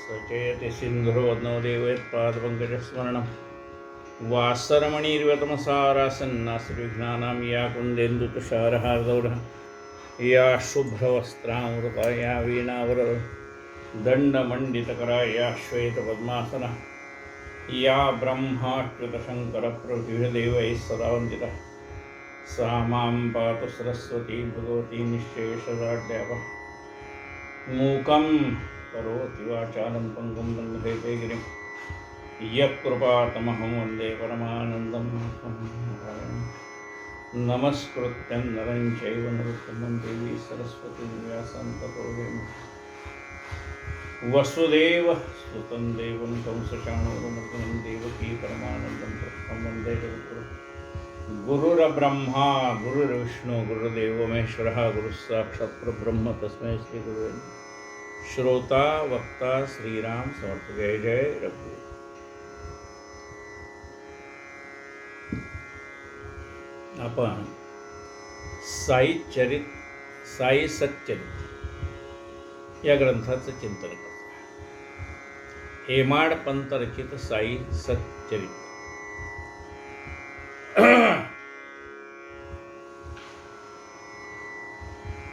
सचेते सिन्धुर्वदनोदेवयत्पादपङ्कजस्मरणं वासरमणिर्व्यतमसारासन्नासविघ्नानां या कुन्देन्दुतुषारहारदौढः या शुभ्रवस्त्रामृता या वीणावरदण्डमण्डितकरा या श्वेतपद्मासना या ब्रह्माच्युतशङ्करप्रभृतिर्देवैः सदा वन्दिता सा मां पातु सरस्वती भगवती निःशेषजाड्यापः मूकं करोति वाचालं पङ्गुं लङ्घयते गिरिं यत्कृपातमहं वन्दे परमानन्दं नमस्कृत्यं नरं चैव नरोत्तमं देवी सरस्वतीं व्यासं ततो जयमुदीरये। वसुदेवसुतं देवं कंसचाणूरमर्दनं देवकी परमानन्दं कृष्णं वन्दे जगद्गुरुं। गुरुर्ब्रह्मा गुरुर्विष्णु गुरुर्देवो महेश्वरः गुरुः साक्षात् परब्रह्म तस्मै श्रीगुरुवे नमः। श्रोता वक्ता श्रीराम समर्थ। जय जय रघुवीर। आपण साई सच्चरित या ग्रंथाचं चिंतन करतो। हेमाड पंत रचित साई सच्चरित।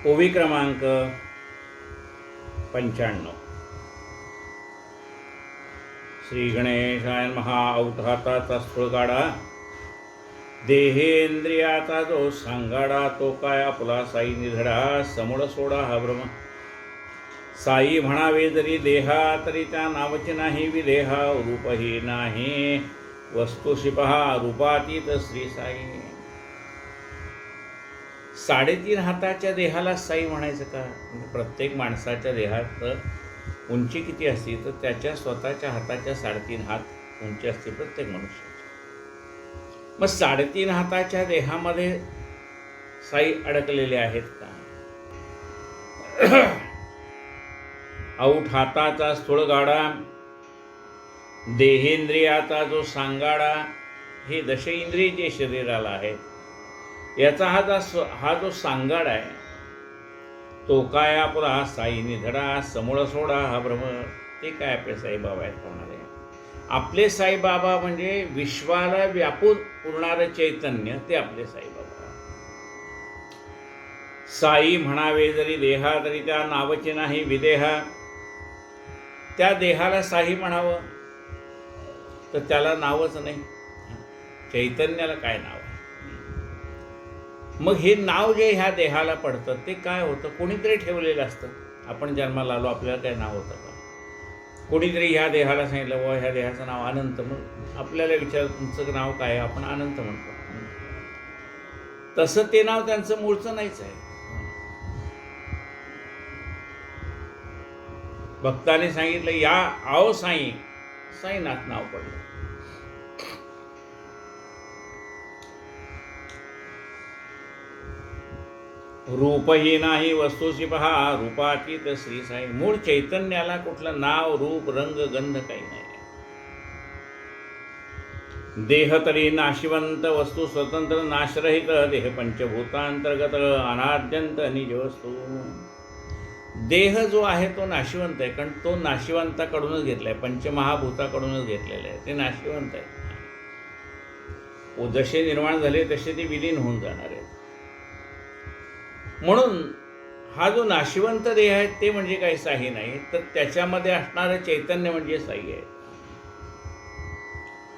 ओवी क्रमांक 95। श्री गणेशाय नमः। अवघाताचा स्थूळगाडा देहेंद्रियाचा जो सांगाडा तो काय आपला साई निधडा समूळ सोडा हा भ्रम। साई म्हणावे जरी देहा तरी त्या नावची नाही विदेहा। रूपही नाही वस्तुशी पहा रूपातीत श्री साई। 3.5 हाताच्या देहाला साई म्हणायचं का? प्रत्येक माणसाच्या देहात उंची किती असते तर त्याच्या स्वतःच्या हाताच्या 3.5 हात उंची असते प्रत्येक मनुष्याची। मग 3.5 हाताच्या देहामध्ये साई अडकलेले आहेत का? औठ हाताचा स्थूळगाडा देहेंद्रियाचा जो सांगाडा हे दशेंद्रिय जे शरीराला आहे याचा हा जो सांगाडा आहे तो काय आपला साई निधडा समूळ सोडा हा भ्रम। ते काय आपले साईबाबा आहेत म्हणाले। आपले साईबाबा म्हणजे विश्वाला व्यापून पुरणारं चैतन्य ते आपले साईबाबा। साई म्हणावे जरी देहा तरी त्या नावची नाही विदेहा। त्या देहाला साई म्हणावं तर त्याला नावच नाही। चैतन्याला काय नाव आहे? मग हे नाव जे ह्या देहाला पडतं ते काय होतं? कोणीतरी ठेवलेलं असतं। आपण जन्माला आलो आपल्याला काय नाव होतं का? कोणीतरी ह्या देहाला सांगितलं व ह्या देहाचं नाव अनंत। मग आपल्याला विचार तुमचं नाव काय आहे? आपण अनंत म्हणतो। तसं ते नाव त्यांचं मूळचं नाहीच आहे। भक्ताने सांगितलं या आओ साई, साईनाथ नाव पडलं। रूपही नाही वस्तूशी पहा रूपातीत श्री साई। मूळ चैतन्याला कुठलं नाव रूप रंग गंध काही नाही। देह तरी नाशिवंत वस्तू स्वतंत्र नाशरहित। देह पंचभूतांतर्गत अनाद्यंत निज वस्तू। देह जो आहे तो नाशिवंत आहे कारण तो नाशिवंताकडूनच घेतलाय, पंचमहाभूताकडूनच घेतलेला आहे। ते नाशिवंत आहे। जसे निर्माण झाले तसे ते विलीन होऊन जाणार आहेत। म्हणून हा जो नाशिवंत देह आहे ते म्हणजे काही साई नाही तर त्याच्यामध्ये असणारं चैतन्य म्हणजे साई आहे।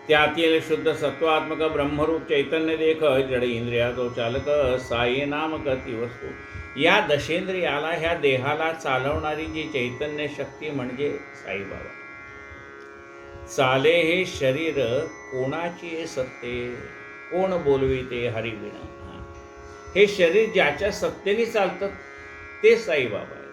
त्यातील शुद्ध सत्वात्मक ब्रह्मरूप चैतन्य देख जड इंद्रिया जो चालक साई नामक ती वस्तू। या दशेंद्रियाला ह्या देहाला चालवणारी जी चैतन्य शक्ती म्हणजे साईबाबा। चाले हे शरीर कोणाची सत्ते कोण बोलविते हरिविना। हे शरीर ज्याच्या सत्तेने चालतं ते साईबाबा आहे।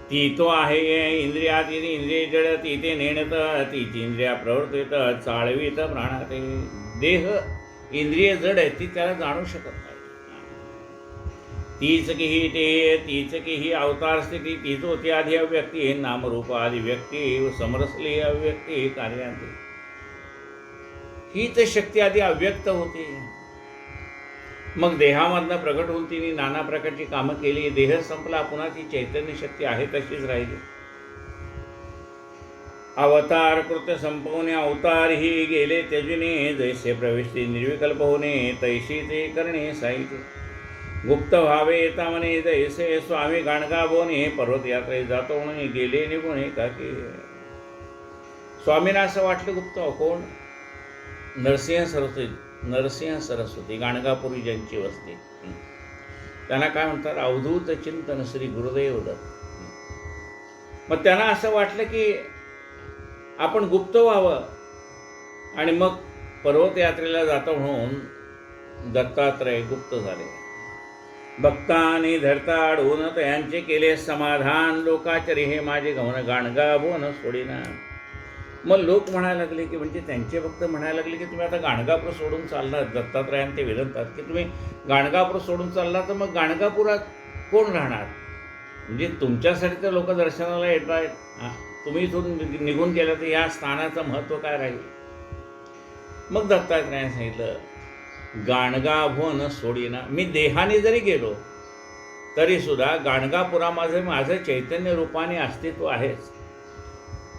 ती तो आहे इंद्रियात इंद्रिय जड तिथे नेणत तीची इंद्रिया प्रवर्तित चाळवीत प्राणात। देह इंद्रिय जड आहे ती त्याला जाणू शकत नाही। तीच की ही अवतार स्थिती तीच होती आधी अव्यक्ती। नामरूप आदी व्यक्ती समरसली अव्यक्ती कार्यांती। हीच शक्ती आधी अव्यक्त होती मग देहामधनं प्रकट होऊन तिने नाना प्रकारची कामं केली. देह संपला, पुन्हा ती चैतन्य शक्ती आहे तशीच राहिली. अवतार कृत्य संपवणे अवतार ही गेले त्यजिने, जैसे प्रविष्टी निर्विकल्प होणे तैशी ते करणे साईचे. गुप्त व्हावे येता म्हणे जैसे स्वामी गाणगाभोने, पर्वत यात्रे जातो म्हणे गेले निघून एकाकी. स्वामींना असं वाटलं गुप्त कोण? नरसिंह सरस्वती गाणगापुरी ज्यांची वस्ती, त्यांना काय म्हणतात? अवधूत चिंतन श्री गुरुदेव दत्त. मग त्यांना असं वाटलं की आपण गुप्त व्हावं आणि मग पर्वत यात्रेला जातो म्हणून दत्तात्रय गुप्त झाले. भक्तांनी धरता अडवून तयांचे केले समाधान, लोकाचरी हे माझे गमन गाणगाभोन सोडीना. मग लोक म्हणायला लागले की, म्हणजे त्यांचे भक्त म्हणायला लागले की तुम्ही आता गाणगापूर सोडून चाललात. दत्तात्रयाने ते विनंतात की तुम्ही गाणगापूर सोडून चालला तर मग गाणगापुरात कोण राहणार? म्हणजे तुमच्यासाठी तर लोक दर्शनाला येत आहेत, तुम्ही इथून निघून गेला तर या स्थानाचं महत्त्व काय राहील? मग दत्तात्रयाने सांगितलं गाणगाभोन सोडीना. मी देहाने जरी गेलो तरी सुद्धा गाणगापुरामध्ये माझं चैतन्य रूपाने अस्तित्व आहेच.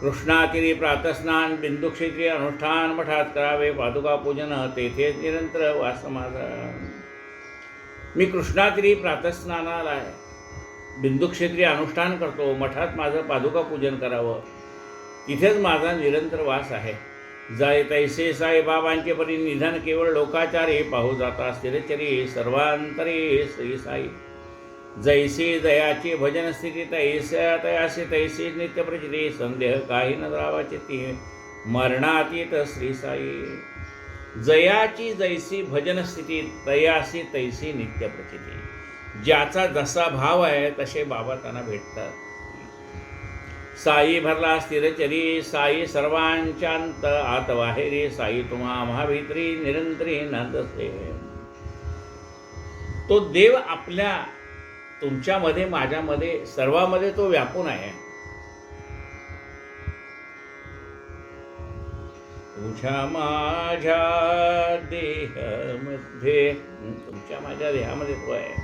कृष्णातिरी प्रातस्नान बिंदुक्षेत्री अनुष्ठान मठात करावे पादुका पूजन, तेथे निरंतर वास माझा. मी कृष्णातिरी प्रातस्नानाला आहे, बिंदुक्षेत्री अनुष्ठान करतो, मठात माझं पादुका पूजन करावं, तिथेच माझा निरंतर वास आहे. जाय तैसे साईबाबांचे परी निधन केवळ लोकाचारे, पाहू जाता स्थिरचरी सर्वांतरे श्री साई. जैसी दयाची भजन स्थिती तैस्या तयासी तैसी नित्य प्रचिती, संदेह काही न रावाचे ती मरणातीत श्री साई. जयाची जैसी भजन स्थिती तयासी तैसी नित्य प्रचिती. ज्याचा जसा भाव आहे तसे बाबा त्यांना भेटतात. साई भरला स्थिरचरी, साई सर्वांच्यात आत बाहेरी, साई तुम्हा महाभित्री निरंतरी नांदसे. तो देव आपल्या तुमच्यामध्ये माझ्यामध्ये सर्वामध्ये तो व्यापून आहे. तुझ्या माझ्या देहामध्ये, तुमच्या माझ्या देहामध्ये तो आहे.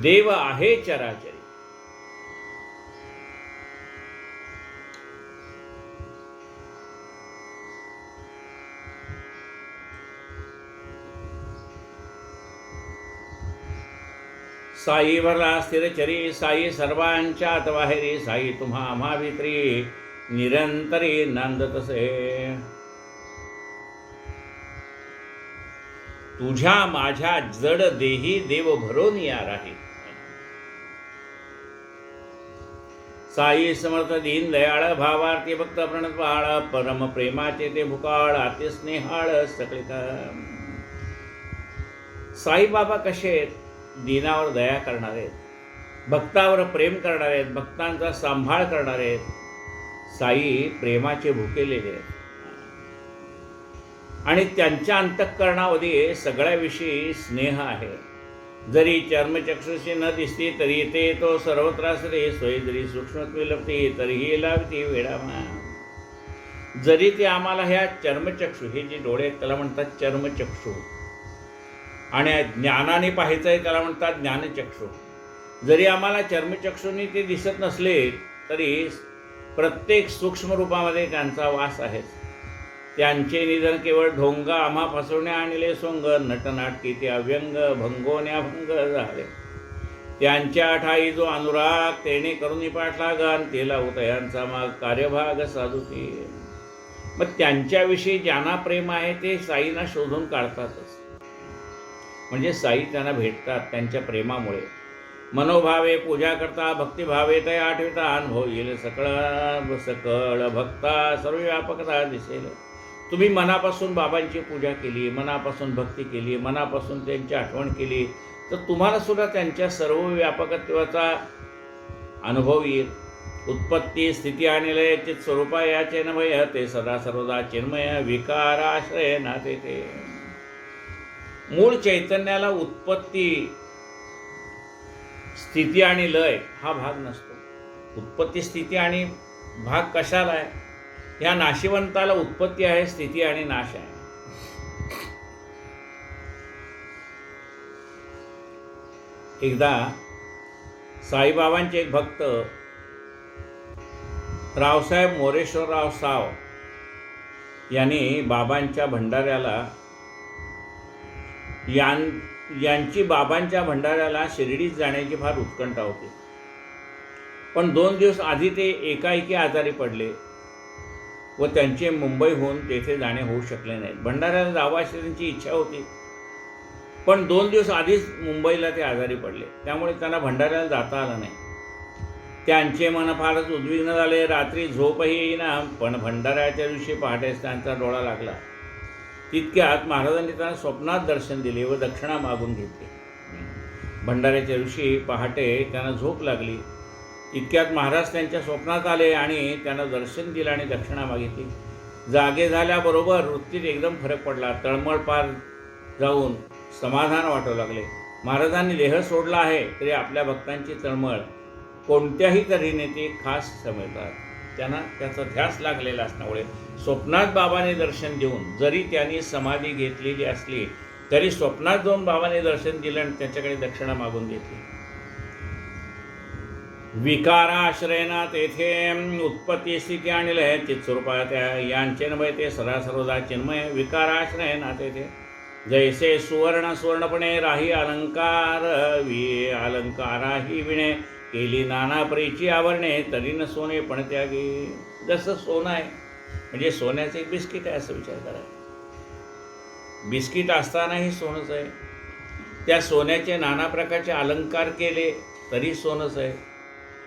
देव आहे चराचरी. साई भरला स्थिरचरी, साई सर्वांच्यात बाहेरी, साई तुम्हा महाभित्री निरंतरी नांदतसे. तुझ्या माझ्या जड देही देव भरून या राही. साई समर्थ दीन दयाळ भावार्थी भक्त प्रणत बाळ, परम प्रेमाचे ते भुकाळ अति स्नेहाळ सकळिका. साईबाबा कसे आहेत? दीनावर दया करणारे आहेत, भक्तावर प्रेम करणारे आहेत, भक्तांचा सांभाळ करणारे आहेत. साई प्रेमाचे भुकेलेले आहेत आणि त्यांच्या अंतःकरणामध्ये सगळ्याविषयी स्नेह आहे. जरी चर्मचक्षुषी न दिसती तरी ते तो सर्वत्र रे, सोय जरी सूक्ष्मत्वे लपती तरीही लावती वेडामा. जरी ते आम्हाला ह्या चर्मचक्षु, हे जे डोळे आहेत त्याला म्हणतात चर्मचक्षु, आणि ज्ञानाने पाहायचं आहे त्याला म्हणतात ज्ञानचक्षु. जरी आम्हाला चर्मचक्षुनी ते दिसत नसले तरी प्रत्येक सूक्ष्म रूपामध्ये त्यांचा वास आहे. त्यांचे निधन केवळ ढोंगा आम्हा फसवण्या आणले सोंग, नटनाटकी ते अव्यंग भंगोन्या भंग झाले. त्यांच्या ठाई जो अनुराग तेने करून पाठला गान, तेला उतयांचा माग कार्यभाग साधुती. मग त्यांच्याविषयी ज्यांना प्रेम आहे ते साईंना शोधून काढतातच. म्हणजे साई त्यांना भेटतात त्यांच्या प्रेमामुळे. मनोभावे पूजा करता भक्तिभावे तय आठविता, अनुभव येईल सकळ भक्ता सर्व व्यापकता दिसेल. तुम्ही मनापासून बाबांची पूजा केली, मनापासून भक्ती केली, मनापासून त्यांची आठवण केली तर तुम्हाला सुद्धा त्यांच्या सर्व व्यापकत्वाचा अनुभव येईल. उत्पत्ती स्थिती आणि लय चित स्वरूपा याचे नभय, ते सदा सर्वदा चिन्मय विकाराश्रय नाते. ते मूळ चैतन्याला उत्पत्ती स्थिती आणि लय हा भाग नसतो. उत्पत्ती स्थिती आणि भाग कशाला आहे? ह्या नाशिवंताला उत्पत्ती आहे, स्थिती आणि नाश आहे. एकदा साईबाबांचे एक भक्त रावसाहेब मोरेश्वरराव साव यांनी बाबांच्या भंडाऱ्याला यांची बाबांच्या भंडाऱ्याला शिर्डीत जाण्याची फार उत्कंठा होती. पण 2 दिवस आधी ते एकाएकी आजारी पडले व त्यांचे मुंबईहून तेथे जाणे होऊ शकले नाही. भंडाऱ्याला जावं अशी त्यांची इच्छा होती, पण 2 दिवस आधीच मुंबईला ते आजारी पडले. त्यामुळे त्यांना भंडाऱ्याला जाता आलं नाही. त्यांचे मन फारच उद्विग्न झाले. रात्री झोपही येईना, पण भंडाऱ्याच्या दिवशी पहाटेच त्यांचा डोळा लागला. तितक्यात महाराजांनी त्यांना स्वप्नात दर्शन दिले व दक्षिणा मागून घेतली. भंडाऱ्याच्या दिवशी पहाटे त्यांना झोप लागली. इतक्यात महाराज त्यांच्या स्वप्नात आले आणि त्यांना दर्शन दिलं आणि दक्षिणा मागितली. जागे झाल्याबरोबर वृत्तीत एकदम फरक पडला. तळमळ पार जाऊन समाधान वाटू लागले. महाराजांनी देह सोडला आहे तरी आपल्या भक्तांची तळमळ कोणत्याही तऱ्हेने ते खास समजतात. त्यांना त्याचा ध्यास लागलेला असल्यामुळे स्वप्नात बाबांनी दर्शन देऊन जरी त्यांनी समाधी घेतलेली असली तरी स्वप्नात जाऊन बाबांनी दर्शन दिलं आणि त्याच्याकडे दक्षिणा मागून घेतली. विकाराश्रयना तेथे उत्पत्ती स्थिती आणले चित्स्वरूपा त्या यांचे नभय ते सदा सर्वदा चिन्मय. विकाराश्रयना तेथे जैसे सुवर्ण सुवर्णपणे राही अलंकार अलंकाराही विणे केली नाना परीची आवरणे तरी न सोने पण त्यागे. जसं सोनं आहे म्हणजे सोन्याचं एक बिस्किट आहे असं विचार करा. बिस्किट असतानाही सोनंच आहे. त्या सोन्याचे नाना प्रकारचे अलंकार केले तरी सोनंच आहे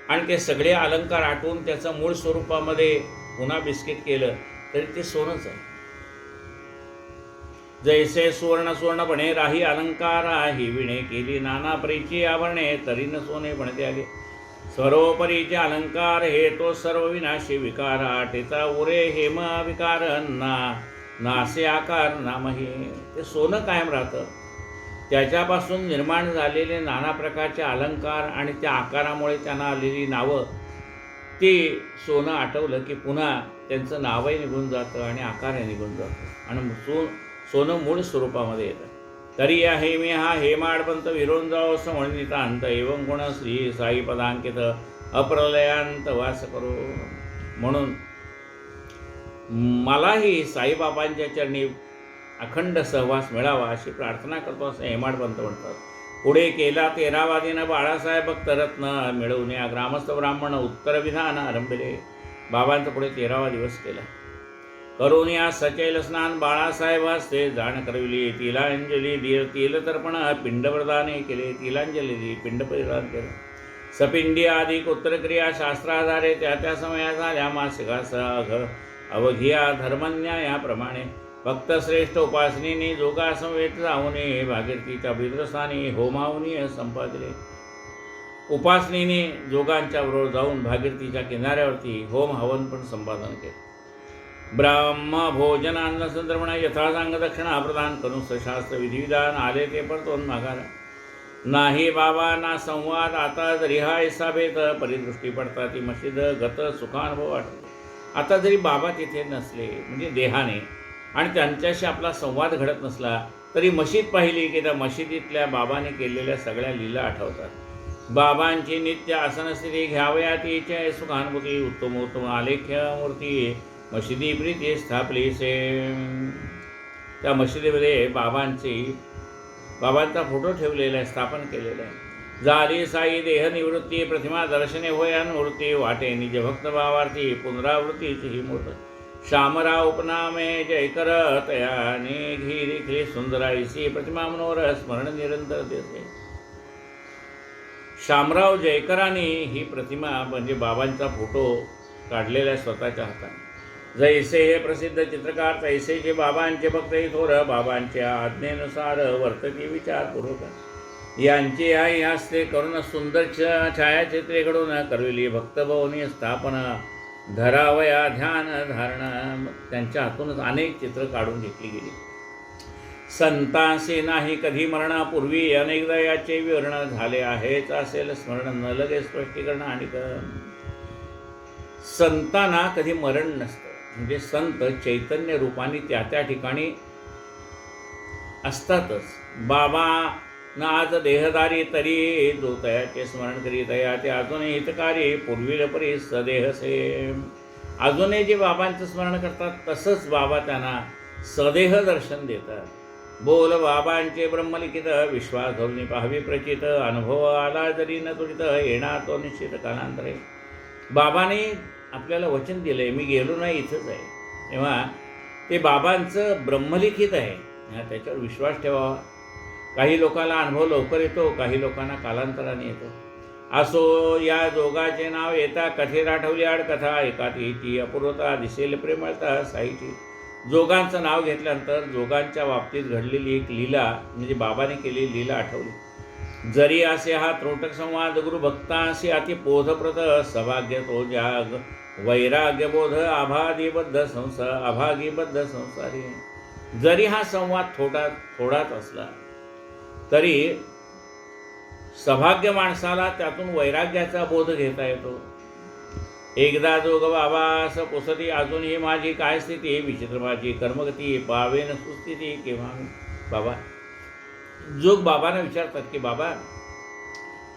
आणि ते सगळे अलंकार आटवून त्याचं मूळ स्वरूपामध्ये पुन्हा बिस्किट केलं तरी ते सोनंच आहे. जैसे सुवर्ण सुवर्णपणे राही अलंकार ही विणे केली नाना परीची आवरणे तरी न सोने पण त्यागे. सर्वोपरीचे अलंकार हे तो सर्व विनाशी विकार आटेचा उरे हेम विकार नासे आकार नाम हे. ते सोनं कायम राहतं. त्याच्यापासून निर्माण झालेले नाना प्रकारचे अलंकार आणि त्या आकारामुळे त्यांना आलेली नावं ते सोनं आठवलं की पुन्हा त्यांचं नावही निघून जातं आणि आकारही निघून जातं आणि सोनं मूळ स्वरूपामध्ये येतं. तरी आहे मी हा हेमाडपंत विरून जाओ असं म्हणून नितांत एवं गुण श्री साई पदांकित अप्रलयांत वास करो. म्हणून मलाही साईबाबांच्या चरणी अखंड सहवास मिळावा अशी प्रार्थना करतो असं हेमाडपंत म्हणतात. पुढे केला 13वा दिन बाळासाहेब भक्तरत्न मिळवून या ग्रामस्थ ब्राह्मण उत्तर विधान आरंभले. बाबांचा पुढे 13वा दिवस केला. करून या सचैल स्नान बाळासाहेब हस्ते जाण करविली. तिलांजली तिल तर्पण पिंडप्रदाने केले. तिलांजली दिली, पिंडप्रदान केलं. सपिंडी अधिक उत्तरक्रिया शास्त्राधारे त्या त्या समया झाल्या मासिकास अवघिया धर्मन्यायाप्रमाणे भक्तश्रेष्ठ उपासनेने जोगासमवेत जाऊने भागीरथीच्या बिद्रस्थानी होमावनी संपादले. उपासनेने जोगांच्या बरोबर जाऊन भागीरथीच्या किनाऱ्यावरती होम हवन पण संपादन केले. ब्राह्म भोजनान्न संदर्भण यथासांग दक्षिणा प्रदान करून सशास्त्र विधिविधान आले ते परतून माघार. नाही बाबा ना संवाद आता जरी हा ऐसा भेद परिदृष्टी पडता ती मशीद गत सुखानुभव वाटतो. आता जरी बाबा तिथे नसले म्हणजे देहाने आणि त्यांच्याशी आपला संवाद घडत नसला तरी मशीद पाहिली की त्या मशिदीतल्या बाबाने केलेल्या सगळ्या लीला आठवतात. बाबांची नित्य आसनस्थिती घ्यावया तिचे सुखानुभूती उत्तम उत्तम आलेख्य मूर्ती मशिदी प्रीती स्थापली से. त्या मशिदीमध्ये बाबांचा फोटो ठेवलेला आहे, स्थापन केलेला आहे. झाली साई देह निवृत्ती प्रतिमा दर्शने होय अनुवृत्ती वाटे निज भक्त भावार्थी पुनरावृत्तीची ही मूर्त. श्यामराव उपनामे जयकर तयाने घी देखील सुंदराईसी प्रतिमा मनोहर स्मरण निरंतर देते. श्यामराव जयकरांनी ही प्रतिमा म्हणजे बाबांचा फोटो काढलेला आहे स्वतःच्या हाताने. जैसे हे प्रसिद्ध चित्रकार तैसे जे बाबांचे भक्त थोर बाबांच्या आज्ञेनुसार वर्तती विचारपूर्वक. यांची आई हस्ते करून सुंदर छायाचित्रे घडून करविली भक्तभवनी स्थापना धरावया ध्यान धारणा. त्यांच्या हातूनच अनेक चित्र काढून घेतली गेली. संतांशी नाही कधी मरणापूर्वी अनेकदा याचे विवरण झाले आहेच असेल स्मरण न लगे स्पष्टीकरण. आणि संतांना कधी मरण नसतं म्हणजे संत चैतन्य रूपाने त्या त्या ठिकाणी असतातच. बाबा न आज देहधारी तरी जो तयाचे स्मरण करी तया ते अजूनही हितकारी पूर्वील परी सदेहसे. अजूनही जे बाबांचं स्मरण करतात तसंच बाबा त्यांना सदेह दर्शन देतात. बोल बाबांचे ब्रह्मलिखित विश्वास धरून पाहावी प्रचित. अनुभव आला जरी न तुडित येणार तो निश्चित कालांतरे. बाबाने आपल्याला वचन दिलंय, मी गेलो नाही इथंच आहे. तेव्हा ते बाबांचं ब्रह्मलिखित आहे, त्याच्यावर विश्वास ठेवावा. काही लोकांना अनुभव लवकर येतो, काही लोकांना कालांतराने येतो. असो या जोगाचे नाव येता कथेत आठवली आड कथा. एकातीची अपूर्वता दिसेल प्रेमळता साईची. जोगांचं नाव घेतल्यानंतर जोगांच्या बाबतीत घडलेली एक लीला म्हणजे बाबाने केलेली लीला आठवली. जरी असे हा त्रोटक संवाद गुरु भक्तांशी अति बोधप्रद. सौभाग्य तो जाग वैराग्यबोध अभागीबद्ध संसारी. जरी हा संवाद थोडाच असला तरी सौभाग्य माणसाला त्यातून वैराग्याचा बोध घेता येतो. एकदा जोग बाबा असं पुसती अजूनही माझी काय स्थिती. विचित्र माझी कर्मगती पावेन सुस्थिती केव्हा. बाबा जोग बाबांना विचारतात की बाबा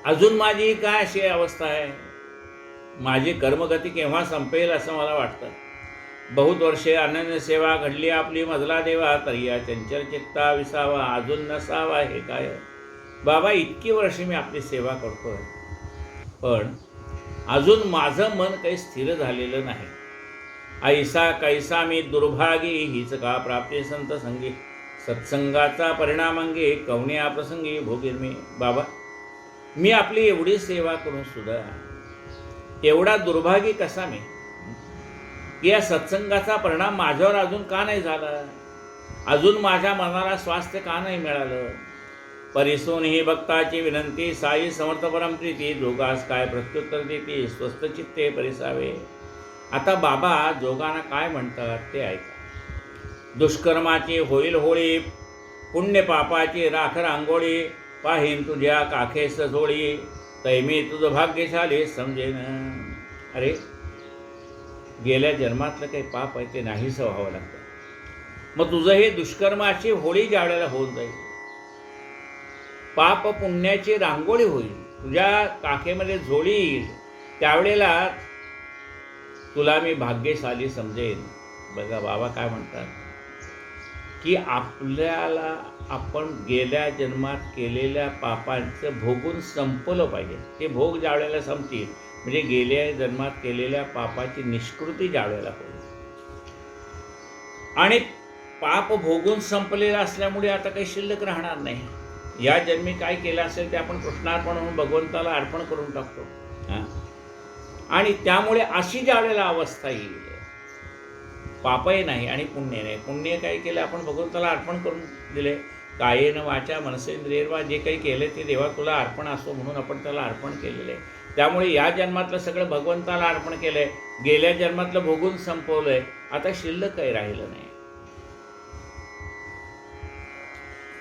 अजून माझी काय अशी अवस्था आहे, माझी कर्मगती केव्हा संपेल असं मला वाटतं. बहुत वर्षे अनन्य सेवा घडली आपली मजला देवा. तरी या चंचल चित्ता विसावा अजून नसावा हे काय. बाबा इतकी वर्षे मी आपली सेवा करतोय पण अजून माझं मन काही स्थिर झालेलं नाही. ऐसा कैसा मी दुर्भागी हीच का प्राप्ती संत संगी. सत्संगाचा परिणाम अंगे कवण्या प्रसंगी भोगीर मी. बाबा मी आपली एवढी सेवा करून सुद्धा एवढा दुर्भागी कसा मी की या सत्संगाचा परिणाम माझ्यावर अजून का नाही झाला. अजून माझ्या मनाला स्वास्थ्य का नाही मिळालं. परिसून ही भक्ताची विनंती साई समर्थ परमप्रीती. जोगास काय प्रत्युत्तर देते स्वस्थ चित्ते परिसावे. आता बाबा जोगांना काय म्हणतात ते ऐका. दुष्कर्माची होईल होळी पुण्य पापाची राख रांगोळी. पाहीन तुझ्या काखेस जोळी तैमी तुझं भाग्यशाली समजेन. अरे गेल्या जन्मातलं काही पाप आहे ते नाहीसं व्हावं लागतं. मग तुझं हे दुष्कर्माची होळी ज्या वेळेला होऊन जाईल, पाप पुण्याची रांगोळी होईल, तुझ्या काखेमध्ये झोळी येईल, त्यावेळेला तुला मी भाग्यशाली समजेन. बघा बाबा काय म्हणतात की आपल्याला आपण गेल्या जन्मात केलेल्या पापांचं भोगून संपलं पाहिजे. ते भोग ज्या वेळेला संपतील म्हणजे गेल्या जन्मात केलेल्या पापाची निष्कृती ज्या वेळेला होईल. आणि पाप भोगून संपलेलं असल्यामुळे आता काही शिल्लक राहणार नाही. या जन्मी काय केलं असेल ते आपण कृष्णार्पण म्हणून भगवंताला अर्पण करून टाकतो. आणि त्यामुळे अशी ज्या वेळेला अवस्था येईल, पापही नाही आणि पुण्य नाही. पुण्य काय केलं आपण भगवंताला अर्पण करून दिले. कायेन वाचा मनसेंद्रियर्वा जे काही केलं ते देवा तुला अर्पण असो म्हणून आपण त्याला अर्पण केलेलं आहे. त्यामुळे या जन्मातलं सगळं भगवंताला अर्पण केलं आहे. गेल्या जन्मातलं भोगून संपवलं आहे. आता शिल्लक काही राहिलं नाही.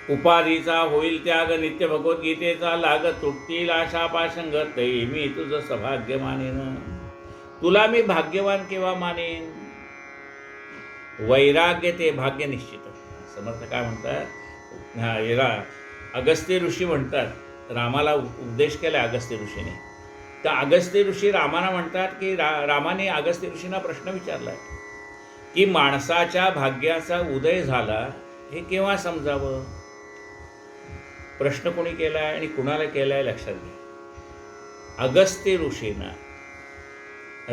उपाधीचा होईल त्याग नित्य भगवद्गीतेचा लाग. तुटतील आशा पाशंग तै मी तुझं सौभाग्य मानेन. तुला मी भाग्यवान केव्हा मानेन. वैराग्य ते भाग्य निश्चित. समर्थ काय म्हणतात, याला अगस्त्य ऋषी म्हणतात, रामाला उपदेश केला अगस्त्य ऋषीने. तर अगस्त्य ऋषी रामाला म्हणतात की रामाने अगस्त्य ऋषींना प्रश्न विचारला की माणसाच्या भाग्याचा उदय झाला हे केव्हा समजावं. प्रश्न कोणी केला आहे आणि कुणाला केला आहे लक्षात घ्या. अगस्त्य ऋषींना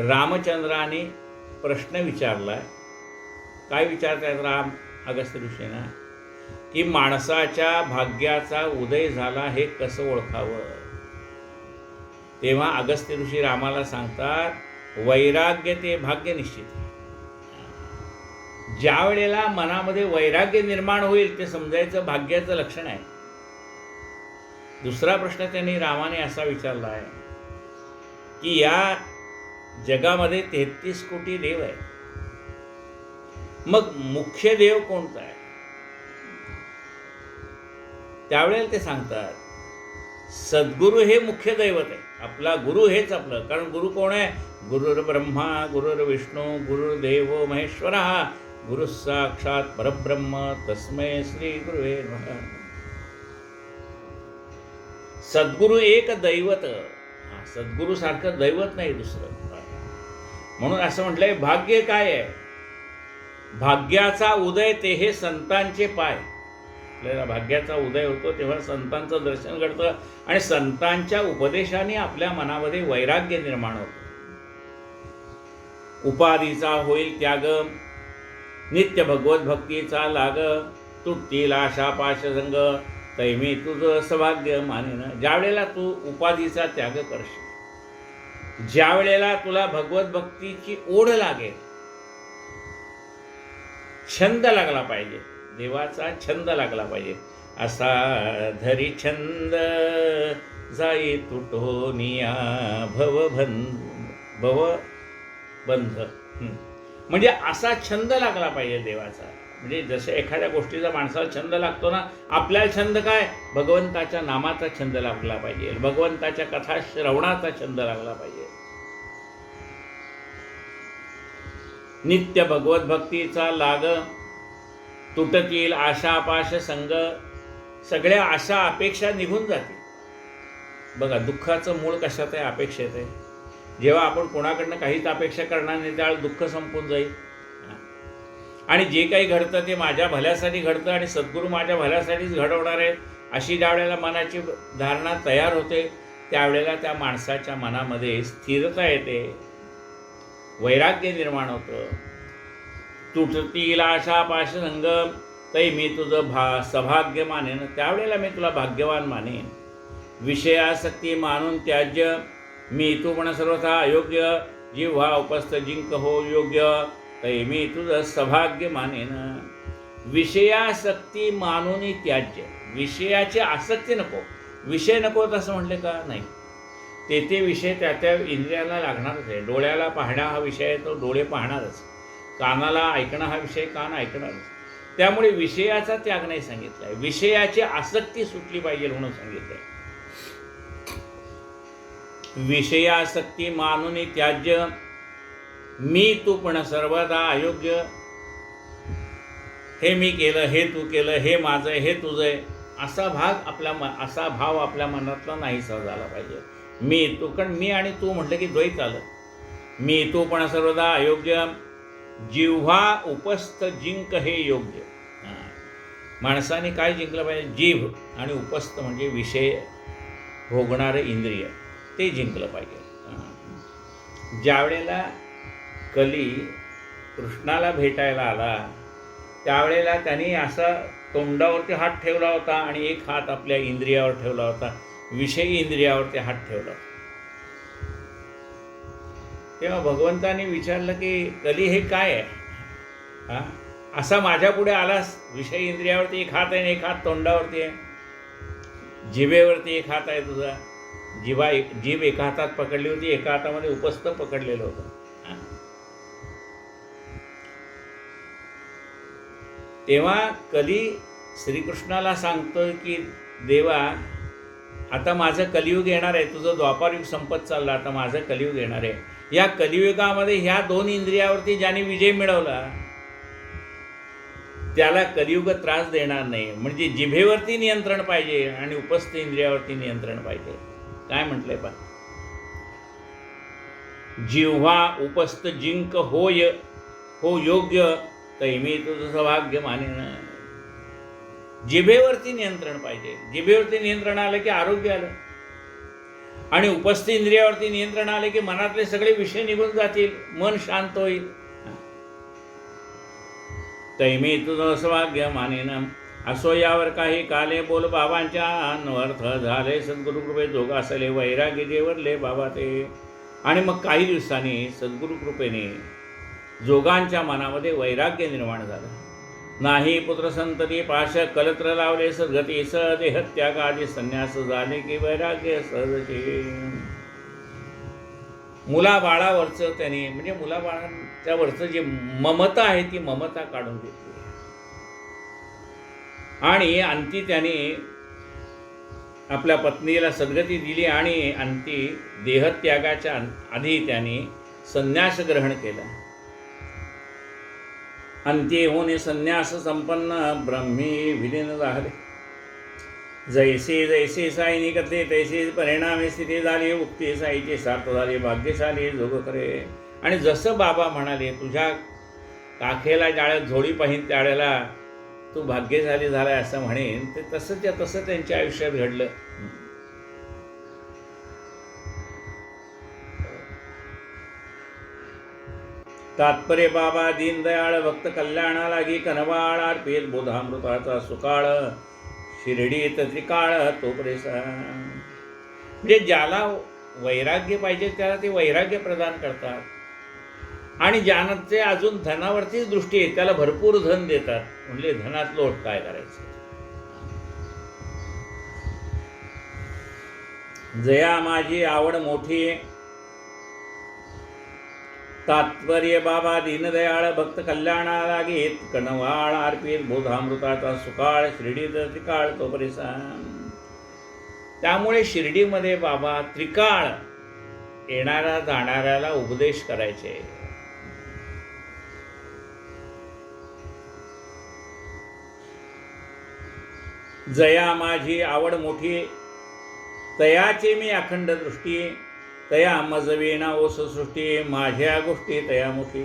रामचंद्राने प्रश्न विचारला. काय विचारतात राम अगस्त्य ऋषींना की माणसाच्या भाग्याचा उदय झाला हे कसं ओळखावं. तेव्हा अगस्त्य ऋषी रामाला सांगतात वैराग्य ते भाग्य निश्चित. ज्या वेळेला मनामध्ये वैराग्य निर्माण होईल ते समजायचं भाग्याचं लक्षण आहे. दुसरा प्रश्न त्यांनी रामाने असा विचारला आहे की या जगामध्ये 33 कोटी देव आहेत, मग मुख्य देव कोणता आहे. त्यावेळेला ते सांगतात सद्गुरू हे मुख्य दैवत आहे. आपला गुरु हेच आपलं, कारण गुरु कोण आहे. गुरुर् ब्रह्मा गुरुर् विष्णू गुरुर्देवो महेश्वर गुरु साक्षात परब्रह्म तस्मै श्री गुरुवे नमः. सद्गुरु एक दैवत. सद्गुरु सारखं दैवत नाही दुसरं. म्हणून असं म्हटलंय, भाग्य काय आहे? भाग्याचा उदय ते हे संतांचे पाय. आपल्याला भाग्याचा उदय होतो तेव्हा संतांचं दर्शन घडतं आणि संतांच्या उपदेशाने आपल्या मनामध्ये वैराग्य निर्माण होतं. उपाधीचा होईल त्याग, नित्य भगवत भक्तीचा लाग, तुटतील आशा पाशसंग, तैमी तुझं सौभाग्य मानेन. ज्या वेळेला तू उपाधीचा त्याग करशील, ज्या वेळेला तुला भगवत भक्तीची ओढ लागेल, छंद लागला पाहिजे, देवाचा छंद लागला पाहिजे, असा धरी छंद जाई तुटोनिया भवबंध. म्हणजे असा छंद लागला पाहिजे देवाचा. म्हणजे जसं एखाद्या गोष्टीचा माणसाला छंद लागतो ना, आपल्याला छंद काय? भगवंताच्या नामाचा छंद लागला पाहिजे, भगवंताच्या कथा श्रवणाचा छंद लागला पाहिजे. नित्य भगवत भक्तीचा लाग, तुटतील आशा पाश संग. सगळ्या आशा अपेक्षा निघून जातील. बघा, दुःखाचं मूळ कशात आहे? अपेक्षेत आहे. जेव्हा आपण कोणाकडनं काहीच अपेक्षा करणार नाही त्यावेळेस दुःख संपून जाईल. आणि जे काही घडतं ते माझ्या भल्यासाठी घडतं आणि सद्गुरू माझ्या भल्यासाठीच घडवणार आहेत, अशी ज्या वेळेला मनाची धारणा तयार होते त्यावेळेला त्या माणसाच्या मनामध्ये स्थिरता येते, वैराग्य निर्माण होतं. तुटतील आशा पाशसंग, तै मी तुझं सौभाग्य मानेन. त्यावेळेला मी तुला भाग्यवान मानेन. विषयासक्ती मानून त्याज्य, मी तू पण सर्वथा अयोग्य. जिव्हा उपस्थ जिंक हो योग्य, तै मी तुझं सौभाग्य मानेन. विषयासक्ती मानून त्याज्य. विषयाची आसक्ती नको. विषय नको असं म्हटले का? नाही. ते विषय त्या इंद्रियाला लागणारच आहे. डोळ्याला पाहणं हा विषय आहे, तो डोळे पाहणारच. कानाला ऐकणं हा विषय कान ऐकणारच. त्यामुळे विषयाचा त्याग नाही सांगितलाय, विषयाची आसक्ती सुटली पाहिजे म्हणून सांगितलंय. विषयासक्ती मानून त्याज्य, मी तू पण सर्वदा अयोग्य. हे मी केलं, हे तू केलं, हे माझं आहे, हे तुझं आहे, असा भाव आपल्या मनातला नाहीसा झाला पाहिजे. मी तू, कारण मी आणि तू म्हटलं की द्वैत आलं. मी तू पण सर्वदा अयोग्य. जिव्हा उपस्थ जिंक हे योग्य. माणसाने काय जिंकलं पाहिजे? जीभ आणि उपस्थ म्हणजे विषय भोगणारे इंद्रिय, ते जिंकलं पाहिजे. ज्यावेळेला कली कृष्णाला भेटायला आला त्यावेळेला त्यांनी असा तोंडावरती हात ठेवला होता आणि एक हात आपल्या इंद्रियावर ठेवला होता, विषयी इंद्रियावरती हात ठेवला. तेव्हा भगवंतांनी विचारलं की कली हे काय आहे? असा माझ्या पुढे आलास, विषयी इंद्रियावरती एक हात आहे आणि एक हात तोंडावरती आहे, जिभेवरती एक हात आहे तुझा. जीभ एका हातात पकडली होती, एका हातामध्ये उपस्थ पकडलेलं होतं. तेव्हा कली श्रीकृष्णाला सांगतोय की देवा, आता माझं कलियुग येणार आहे, तुझं द्वापारयुग संपत चाललं, आता माझं कलियुग येणार आहे. या कलियुगामध्ये ह्या दोन इंद्रियावरती ज्याने विजय मिळवला त्याला कलियुग त्रास देणार नाही. म्हणजे जिभेवरती नियंत्रण पाहिजे आणि उपस्थ इंद्रियावरती नियंत्रण पाहिजे. काय म्हटलंय पा? जिव्हा उपस्थ जिंक होय हो योग्य, तै मी तुझं सौभाग्य मानेन. जिभेवरती नियंत्रण पाहिजे. जिभेवरती नियंत्रण आलं की आरोग्य आलं आणि उपस्थ इंद्रियावरती नियंत्रण आले की मनातले सगळे विषय निघून जातील, मन शांत होईल. तै मी तुझं सौभाग्य मानेन. असो यावर काही काले बोल बाबांच्या अन्वर्थ झाले, सद्गुरु कृपे जोगासले वैराग्य जेवरले बाबा ते. आणि मग काही दिवसांनी सद्गुरु कृपेने जोगांच्या मनामध्ये वैराग्य निर्माण झालं. नाही पुत्र संतती पाश कलत्र लावले सद्गती, स देहत्यागादी संन्यास झाले की वैराग्य सहजचे. मुलाबाळावरचं त्यांनी, म्हणजे मुलाबाळांच्यावरचं जे ममता आहे ती ममता काढून घेतली आणि अंती त्याने आपल्या पत्नीला सद्गती दिली आणि अंती देहत्यागाच्या आधी त्याने संन्यास ग्रहण केला. अंती होणे संन्यास संपन्न ब्रह्मी विलीन झाले. जैसी जैसी साईनी कथली तैसी परिणामी स्थिती झाली, उक्ती साईची सार्थ झाली, भाग्यशाली जोग करे. आणि जसं बाबा म्हणाले, तुझ्या काखेला ज्यावेळेला झोळी पाहिन त्यावेळेला तू भाग्यशाली झालाय असं म्हणेन, ते तसंच्या तसं त्यांच्या आयुष्यात घडलं. तात्पर्य बाबा दीनदयाळ भक्त कल्याणा लागी, कनवाळ अर्पित बोधामृताचा सुकाळ, शिर्डीत त्रिकाळ तो प्रेसा. म्हणजे ज्याला वैराग्य पाहिजे त्याला ते वैराग्य प्रदान करतात, आणि ज्याचे अजून धनावरतीच दृष्टी आहे त्याला भरपूर धन देतात. म्हणजे धनात लोट काय करायचं. जया माझी आवड मोठी, तात्पर्य बाबा दीनदयाळ भक्त कल्याणा लागेत, कणवाळ अर्पित बोधामृताचा सुकाळ, शिर्डीत त्रिकाळ तो परिसा. त्यामुळे शिर्डीमध्ये बाबा त्रिकाळ येणाऱ्या जाणाऱ्याला उपदेश करायचे. जया माझी आवड मोठी, तयाचे मी अखंड दृष्टी, तया मजवीना ओस सृष्टी, माझ्या गोष्टी तयामुखी.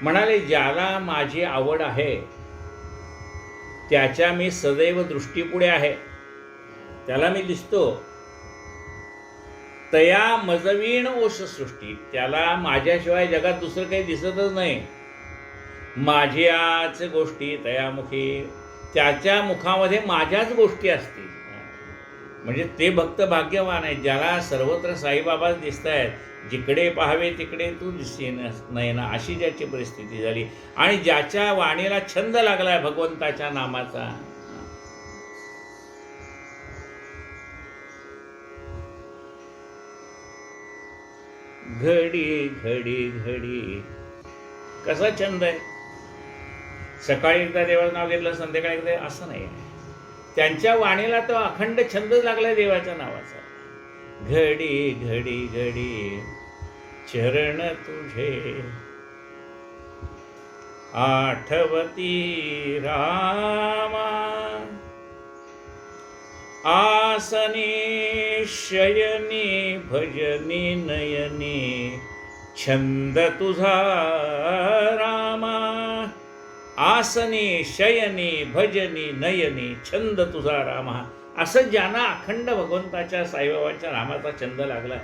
म्हणाले ज्याला माझी आवड आहे त्याच्या मी सदैव दृष्टीपुढे आहे, त्याला मी दिसतो. तया मजवीण ओस सृष्टी, त्याला माझ्याशिवाय जगात दुसरं काही दिसतच नाही. माझ्याच गोष्टी तयामुखी, त्याच्या मुखामध्ये माझ्याच गोष्टी असतील. म्हणजे ते भक्त भाग्यवान आहे ज्याला सर्वत्र साईबाबाच दिसत आहेत. जिकडे पाहावे तिकडे तू दिसते नाही ना, अशी ज्याची परिस्थिती झाली. आणि ज्याच्या वाणीला छंद लागलाय भगवंताच्या नामाचा, घडी घडी घडी कसा छंद आहे. सकाळी एकदा देवाचं नाव घेतलं, संध्याकाळी एकदा, असं नाही. त्यांच्या वाणीला तो अखंड छंद लागलाय देवाच्या नावाचा. घडी घडी घडी चरण तुझे आठवती रामा, आसनी शयनी भजनी नयनी छंद तुझा रामा. आसनी शयनी भजनी नयनी छंद तुझा रामा. असं ज्यांना अखंड भगवंताच्या साईबाबांच्या नामाचा छंद लागला.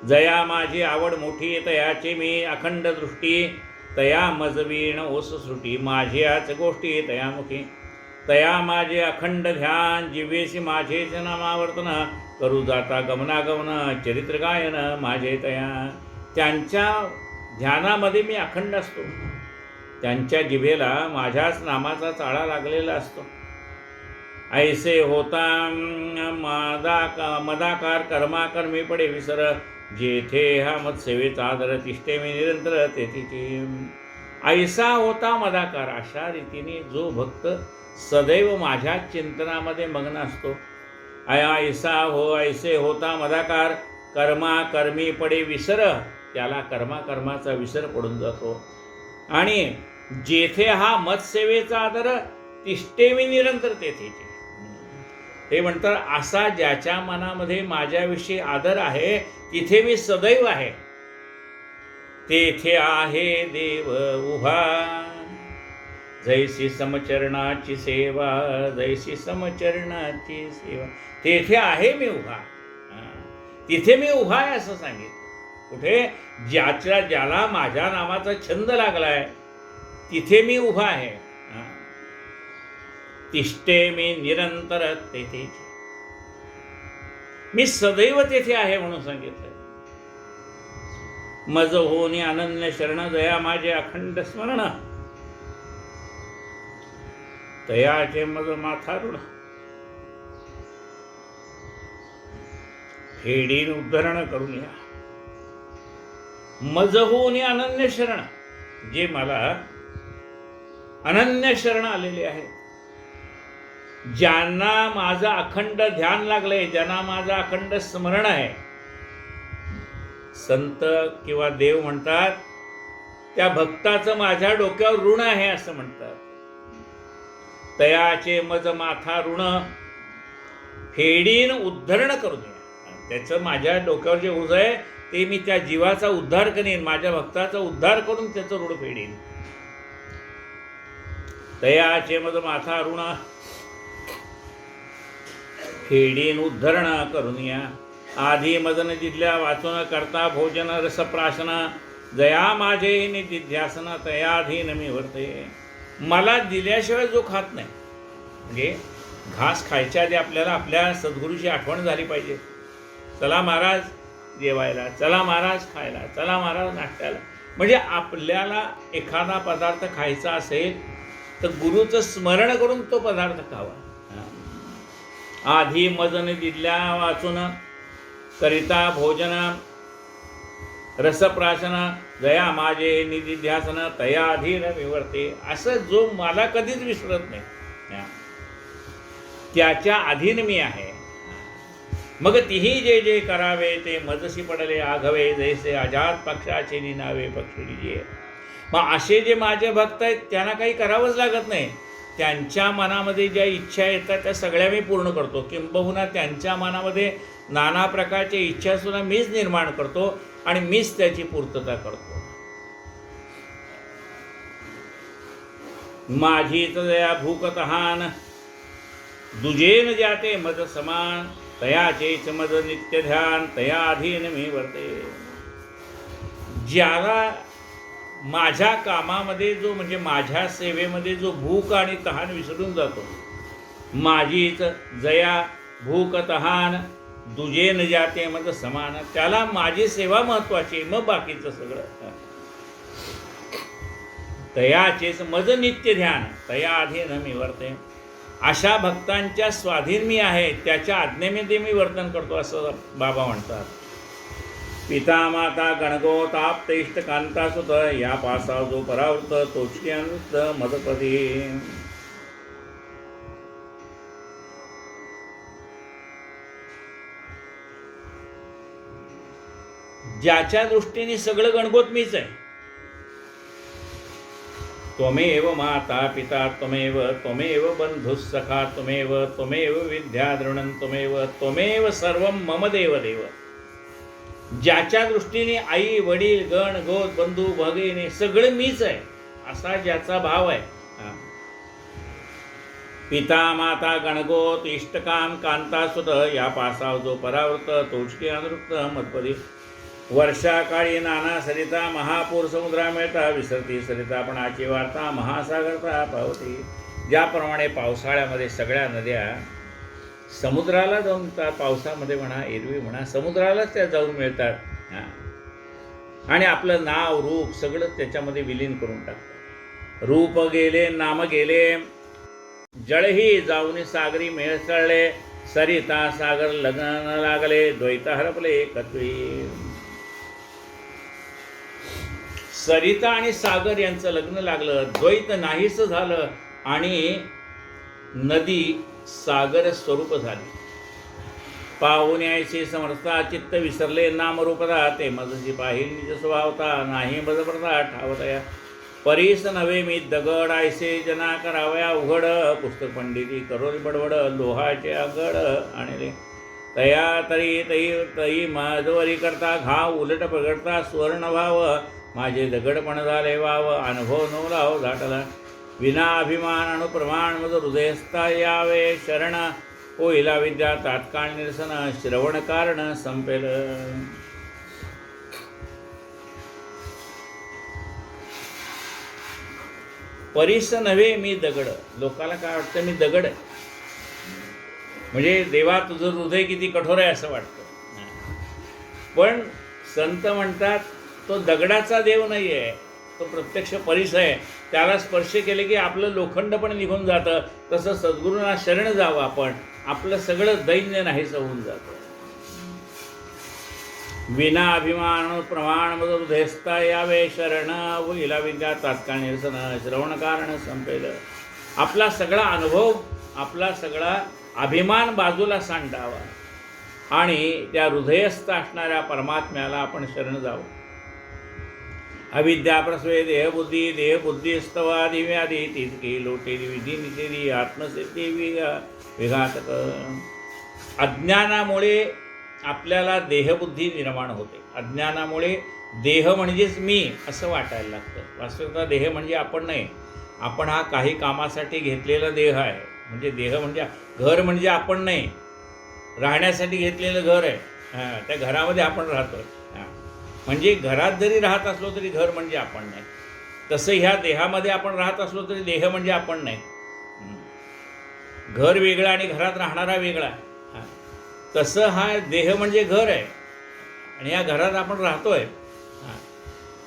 जया माझी आवड मोठी, तयाची मी अखंड दृष्टी, तया मजवीण ओस सृष्टी, माझ्याच गोष्टी तयामुखी. तया माझे अखंड ध्यान, जिवेशी माझेच नामावर्तन, करू जाता गमनागमन चरित्र गायन माझे तया. त्यांच्या ध्यानामध्ये मी अखंड असतो, त्यांच्या जिभेला माझ्याच नामाचा चाळा लागलेला असतो. ऐसे होता मदाकार कर्माकर्मी पडे विसर, जेथे हा मत्सेवेचा आदर तिष्ठे मी निरंतर तेथीची. ऐसा होता मदाकार, अशा रीतीने जो भक्त सदैव माझ्या चिंतनामध्ये मग्न असतो. ऐसे होता मदाकार कर्मी पडे विसर, त्याला कर्माचा विसर पडून जातो. आणि जेथे हा मत्सेवेचा आदर तिष्ठे मी निरंतर तेथेची. ते म्हणतात असा ज्याच्या मनामध्ये माझ्याविषयी आदर आहे तिथे मी सदैव आहे. तेथे आहे देव उभा, जैसी समचरणाची सेवा, जैसी समचरणाची सेवा. तेथे आहे मी उभा, तिथे मी उभा आहे असं सांगितलं. कुठे? ज्याला माझ्या नामाचा छंद लागलाय तिथे मी उभा आहे. तिष्ठे मी निरंतर तेथे, मी सदैव तेथे आहे म्हणून सांगितलं. मज होनी अनन्य शरण, जया माझे अखंड स्मरण, तयाचे मज माथारूढ, फेडीन उद्धरण करून या. मज होनी अनन्य शरण, जे मला अनन्य शरण आलेले आहेत, ज्यांना माझं अखंड ध्यान लागलंय, ज्यांना माझं अखंड स्मरण आहे. संत किंवा देव म्हणतात त्या भक्ताचं माझ्या डोक्यावर ऋण आहे असं म्हणतात. तयाचे मज माथा ऋण फेडीन उद्धरण करू नये. त्याचं माझ्या डोक्यावर जे ओझं आहे ते मी त्या जीवाचा उद्धार करीन, माझ्या भक्ताचा उद्धार करून त्याचं ऋण फेडीन. तयाचे मज माथा ऋण फेडीन उद्धरण करून या. आधी मदन जिल्ह्या वाचून करता भोजन रसप्राशन जया माझे निधिध्यासन तयाधीन मी वर्ते. मला दिल्याशिवाय जो खात नाही, म्हणजे घास खायच्या आधी आपल्याला आपल्या सद्गुरूची आठवण झाली पाहिजे. चला महाराज जेवायला, चला महाराज खायला, चला महाराज नाश्त्याला. म्हणजे आपल्याला एखादा पदार्थ खायचा असेल तर गुरुचं स्मरण करून तो पदार्थ खावा. आधी मदन दिल्या वाचून करिता भोजन रसप्राशन जया माझे निधिध्यासन तयाधीन विवर्ते. असं जो मला कधीच विसरत नाही, त्याच्या अधीन मी आहे. मग तिही जे जे करावे ते मजसी पडले आघवे जैसे अजात पक्षाचे निनावे पक्षी. मग असे जे माझे भक्त आहेत त्यांना काही करावंच लागत नाही. त्यांच्या मनामध्ये ज्या इच्छा येतात त्या सगळ्या मी पूर्ण करतो. किंबहुना त्यांच्या मनामध्ये नाना प्रकारच्या इच्छासुद्धा मीच निर्माण करतो आणि मीच त्याची पूर्तता करतो. माझी तया भूक तहान दुजेन जाते मज समान तयाचेच मज नित्य ध्यान तयाधीन मी वर्ते. ज्याला माझ्या कामामध्ये जो म्हणजे माझ्या सेवेमध्ये जो भूक आणि तहान विसरून जातो, माझीच जया भूक तहान दुजेन जाते मज समान, त्याला माझी सेवा महत्वाची, मग बाकीचं सगळं. तयाचेच मज नित्य ध्यान तयाधीन मी वर्ते. अशा भक्तांच्या स्वाधीन मी आहे, त्याच्या आज्ञेमध्ये मी वर्तन करतो असं बाबा म्हणतात. पिता माता गणगोत आप्त इष्ट कांता सुत या पासा जो परावृत तोचकी अनुत मदपदी. ज्याच्या दृष्टीने सगळं गणगोत मीच आहे. त्वमेव माता पिता त्वमेव त्वमेव बंधुः सखा त्वमेव त्वमेव विद्या द्रोणं त्वमेव त्वमेव सर्वं मम देव देव. ज्याच्या दृष्टीने आई वडील गण गोत बंधू भगिनी सगळं मीच आहे असा ज्याचा भाव आहे. पिता माता गणगोत इष्टकाम कांता सुत या पासाव जो परावृत तोचकी अनुक्त मदपदी. वर्षाकाळी नाना सरिता महापूर समुद्रा मिळता विसरती सरिता पणाची वार्ता महासागरता पावती. ज्याप्रमाणे पावसाळ्यामध्ये सगळ्या नद्या समुद्राला जाऊन मिळतात, पावसामध्ये म्हणा एरवी म्हणा समुद्रालाच त्या जाऊन मिळतात आणि आपलं नाव रूप सगळं त्याच्यामध्ये विलीन करून टाकतात. रूप गेले नाम गेले जळही जाऊन सागरी मिळसळले सरिता सागर लग्न लागले द्वैत हरपले एकत्वी. सरिता आणि सागर यांचं लग्न लागलं, द्वैत नाहीस झालं आणि नदी सागर स्वरूप झाली. पाहुण्याशी समर्था चित्त विसरले नामरूपता ते मजशी पाहिल निज स्वभावता नाही मजप्रता ठावतया. परीस नव्हे मी दगड आयसे जना करावया उघड पुस्तक पंडिती करोली बडबड लोहाचे आगड आणले. तया तरी तई तई माझवरी करता घाव उलट पगडता सुवर्ण भाव माझे दगडपण झाले वाव अनुभव नवलाव दाटला. विना अभिमान अनुप्रमाण मज हृदयस्था यावे शरण होईला विद्या तात्काळ निरसन श्रवण कारण संपेल. परीस नव्हे मी दगड. लोकाला काय वाटतं मी दगड आहे म्हणजे देवा तुझं हृदय किती कठोर आहे असं वाटतं. पण संत म्हणतात तो दगडाचा देव नाही आहे, तो प्रत्यक्ष परीस आहे. त्याला स्पर्श केले की आपलं लोखंड पण निघून जातं. तसं सद्गुरूंना शरण जावं आपण, आपलं सगळं दैन्य नाहीसं होऊन जातं. विना अभिमान प्रमाण मज हृदयस्था यावे शरण होईला विद्या तात्काळ निरसन श्रवण कारण संपेल. आपला सगळा अनुभव आपला सगळा अभिमान बाजूला सांडावा आणि त्या हृदयस्थ असणाऱ्या परमात्म्याला आपण शरण जावं. अविद्या प्रस्वे देहबुद्धी स्तवादी व्याधी तितकी लोटेरी विधी निषेधी आत्मसिद्धी विघातक. अज्ञानामुळे आपल्याला देहबुद्धी निर्माण होते. अज्ञानामुळे देह म्हणजेच मी असं वाटायला लागतं. वास्तविकता देह म्हणजे आपण नाही. आपण हा काही कामासाठी घेतलेला देह आहे. म्हणजे देह म्हणजे घर म्हणजे आपण नाही. राहण्यासाठी घेतलेलं घर आहे. त्या घरामध्ये आपण राहतो. म्हणजे घरात जरी राहत असलो तरी घर म्हणजे आपण नाही. तसं ह्या देहामध्ये आपण राहत असलो तरी देह म्हणजे आपण नाही. घर वेगळं आणि घरात राहणारा वेगळा. तसं हा देह म्हणजे घर आहे आणि या घरात आपण राहतोय.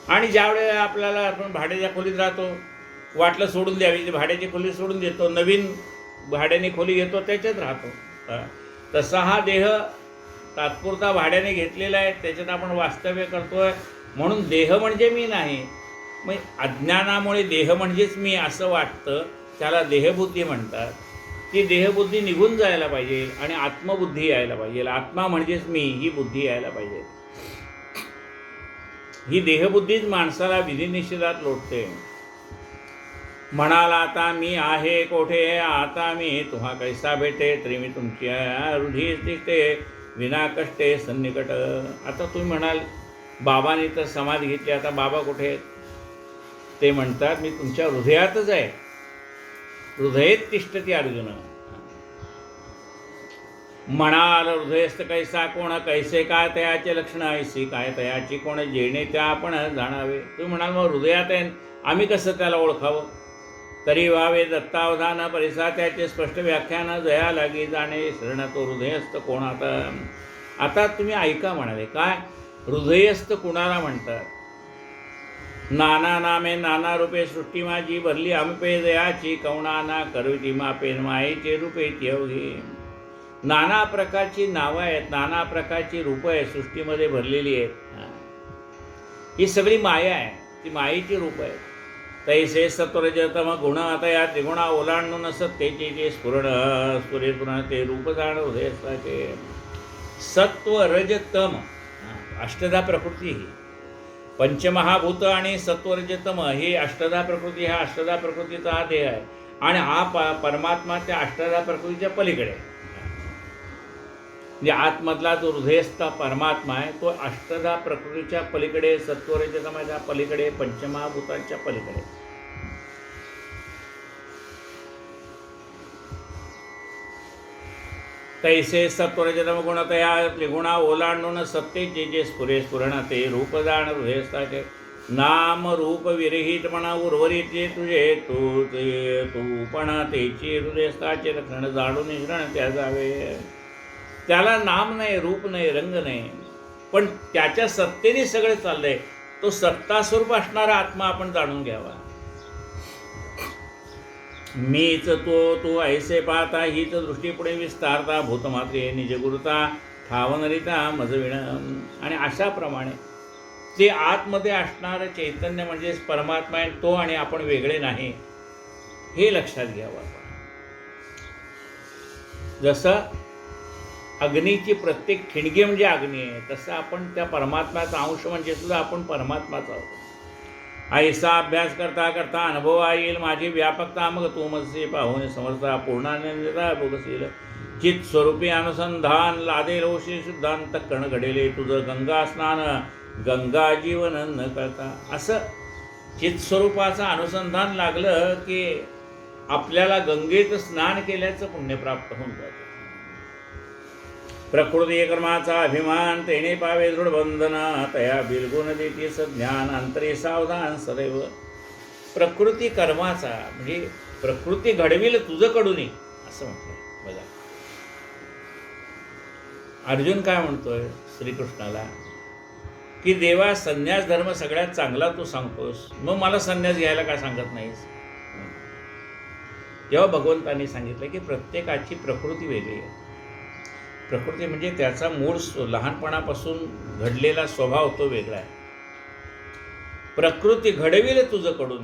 आणि ज्यावेळेला आपल्याला आपण भाड्याच्या खोलीत राहतो, वाटलं सोडून द्यावी, भाड्याची खोली सोडून देतो, नवीन भाड्याने खोली घेतो, त्याच्यात राहतो. तसा हा देह तात्पुरता भाड्याने घेतलेला आहे, त्याच्यात आपण वास्तव्य करतोय. म्हणून देह म्हणजे मी नाही. मग अज्ञानामुळे देह म्हणजेच मी असं वाटतं, त्याला देहबुद्धी म्हणतात. ती देहबुद्धी निघून जायला पाहिजे आणि आत्मबुद्धी यायला पाहिजे. आत्मा म्हणजेच मी ही बुद्धी यायला पाहिजे. ही देहबुद्धीच माणसाला विधिनिषेधात लोटते. म्हणाला आता मी आहे कोठे, आता मी तुम्हा कैसा भेटे, तरी मी तुमची रूढी दिसते विना कष्टे सन्निकट. आता तुम्ही म्हणाल बाबांनी तर समाधी घेतली, आता बाबा कुठे आहेत? ते म्हणतात मी तुमच्या हृदयातच आहे. हृदयेत तिष्ठती अर्जुन. म्हणाल हृदयस्थ कैसा कोण, कैसे काय तयाचे लक्षण, ऐसी काय तयाची कोण, जेणे त्या आपण जाणावे. तुम्ही म्हणाल मग हृदयात आहे, आम्ही कसं त्याला ओळखावं? तरी व्हावे दत्तावधान परिसा, त्याचे स्पष्ट व्याख्यान जया लागी जाणे, शरण तो हृदयस्थ कोणात. आता तुम्ही ऐका म्हणाले, काय हृदयस्थ कुणाला म्हणतात? नाना नामे नाना रूपे सृष्टी माझी भरली अमपे दयाची, कवणाना करविती मापे मायेचे रूपे त्यवघे. नाना प्रकारची नावं आहेत, नाना प्रकारची रूपं आहेत, सृष्टीमध्ये भरलेली आहेत. ही सगळी माया आहे, ती मायेची रूपं आहेत. तैसे सत्वरजतम गुण आता या त्रिगुणा ओलांडून सत्तेचे जे स्फुरण ते रूप जाण हृदयस्थाचे. सत्व रजतम अष्टधा प्रकृती, ही पंचमहाभूत आणि सत्वरजतम ही अष्टधा प्रकृती. हा अष्टधा प्रकृतीचा हा देह आहे आणि हा परमात्मा त्या अष्टधा प्रकृतीच्या पलीकडे. म्हणजे आतमधला जो हृदयस्थ परमात्मा आहे तो अष्टधा प्रकृतीच्या पलीकडे, सत्वरजतमाच्या पलीकडे, पंचमहाभूतांच्या पलीकडे. तैसे सत्वरजतम गुणतया त्रिगुणा ओलांडून सत्तेचे जे स्फुरण ते रूप जाण हृदयस्थाचे. नाम रूप विरहित म्हणा उर्वरित तुझे तू पण तेची हृदयस्थाचे लक्षण जाणून शरण त्या जावे. त्याला नाम नाही, रूप नाही, रंग नाही, पण त्याच्या सत्तेने सगळे चाललंय. तो सत्ता स्वरूप असणारा आत्मा आपण जाणून घ्यावा. मीच तो ऐसे पाहता, हीच दृष्टी पुढे विस्तारता, भूतमात्रे निजगुरुता ठावनरिता मजविण. आणि अशाप्रमाणे ते आतमध्ये असणारं चैतन्य म्हणजेच परमात्मा आहे, तो आणि आपण वेगळे नाही, हे लक्षात घ्यावं. जसं अग्नीची प्रत्येक ठिणगी म्हणजे अग्नी आहे, तसं आपण त्या परमात्म्याचा अंश म्हणजे सुद्धा आपण परमात्माचा आहोत. ऐसा अभ्यास करता करता अनुभव येईल माझी व्यापकता, मग तू मजसे पाहून समर्था पूर्णानंदता भोगशील. चित स्वरूपी अनुसंधान लादे रोषी शुद्धांत कण घडेले तुझं गंगा स्नान, गंगा जीवन न करता. असं चित स्वरूपाचं अनुसंधान लागलं की आपल्याला गंगेत स्नान केल्याचं पुण्य प्राप्त होऊन जातं. प्रकृती कर्माचा अभिमान तेने पावे दृढ बंधना, तया बिलगुण देती सज्ञान अंतरे सावधान सदैव. प्रकृती कर्माचा म्हणजे प्रकृती घडविल तुझं कडून असं म्हटलं. बघा अर्जुन काय म्हणतोय श्रीकृष्णाला की देवा संन्यास धर्म सगळ्यात चांगला तू सांगतोस, मग मला संन्यास घ्यायला का सांगत नाहीस? जेव्हा भगवंतांनी सांगितलं की प्रत्येकाची प्रकृती वेगळी आहे. प्रकृती म्हणजे त्याचा मूळ लहानपणापासून घडलेला स्वभाव तो वेगळा आहे. प्रकृती घडविल तुझं कडून,